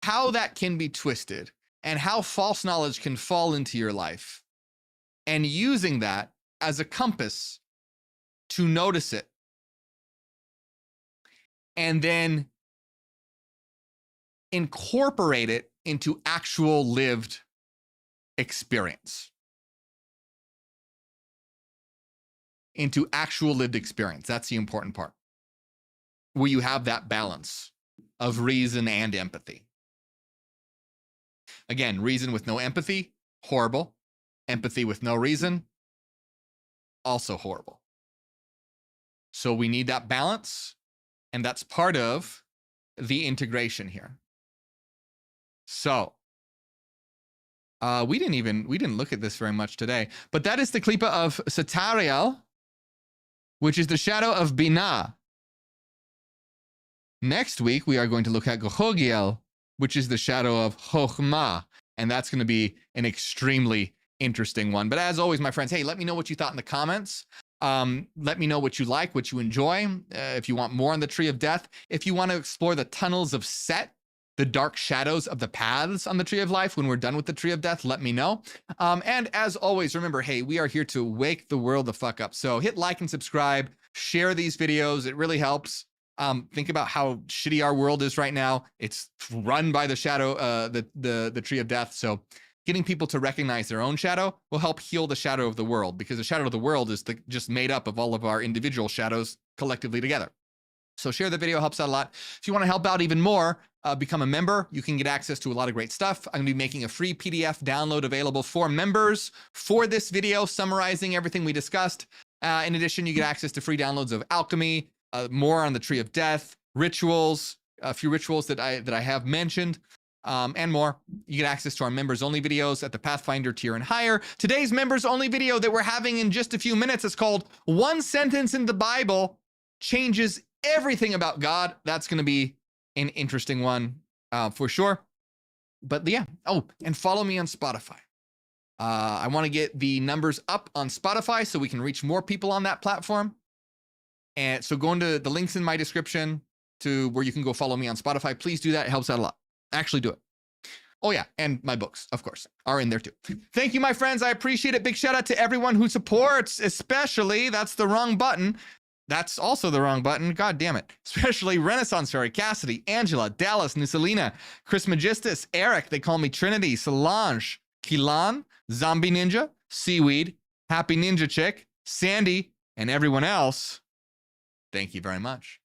how that can be twisted and how false knowledge can fall into your life and using that as a compass to notice it and then incorporate it into actual lived experience. Into actual lived experience. That's the important part. Where you have that balance of reason and empathy. Again, reason with no empathy, horrible. Empathy with no reason, also horrible. So we need that balance, and that's part of the integration here. So we didn't look at this very much today, but that is the klipa of Satariel, which is the shadow of Binah. Next week, we are going to look at Gohogiel, which is the shadow of Chokhmah, and that's going to be an extremely interesting one. But as always, my friends, hey, let me know what you thought in the comments. Let me know what you like, what you enjoy, if you want more on the Tree of Death. If you want to explore the tunnels of Set, the dark shadows of the paths on the Tree of Life when we're done with the Tree of Death, let me know. And as always, remember, hey, we are here to wake the world the fuck up. So hit like and subscribe, share these videos. It really helps. Think about how shitty our world is right now. It's run by the shadow, the Tree of Death. So getting people to recognize their own shadow will help heal the shadow of the world, because the shadow of the world is just made up of all of our individual shadows collectively together. So share the video, helps out a lot. If you want to help out even more, become a member. You can get access to a lot of great stuff. I'm going to be making a free PDF download available for members for this video, summarizing everything we discussed. In addition, you get access to free downloads of alchemy, more on the Tree of Death, rituals, a few rituals that I have mentioned, and more. You get access to our members only videos at the Pathfinder tier and higher. Today's members only video that we're having in just a few minutes is called "One Sentence in the Bible Changes Everything About God." That's going to be an interesting one for sure. But yeah. Oh, and follow me on Spotify. I want to get the numbers up on Spotify so we can reach more people on that platform. And so go into the links in my description to where you can go follow me on Spotify. Please do that. It helps out a lot. Actually do it. Oh yeah, and my books, of course, are in there too. Thank you, my friends. I appreciate it. Big shout out to everyone who supports, especially, that's the wrong button. That's also the wrong button. God damn it. Especially Renaissance Story, Cassidy, Angela, Dallas, Nusalina, Chris Magistus, Eric, they call me Trinity, Solange, Kilan, Zombie Ninja, Seaweed, Happy Ninja Chick, Sandy, and everyone else. Thank you very much.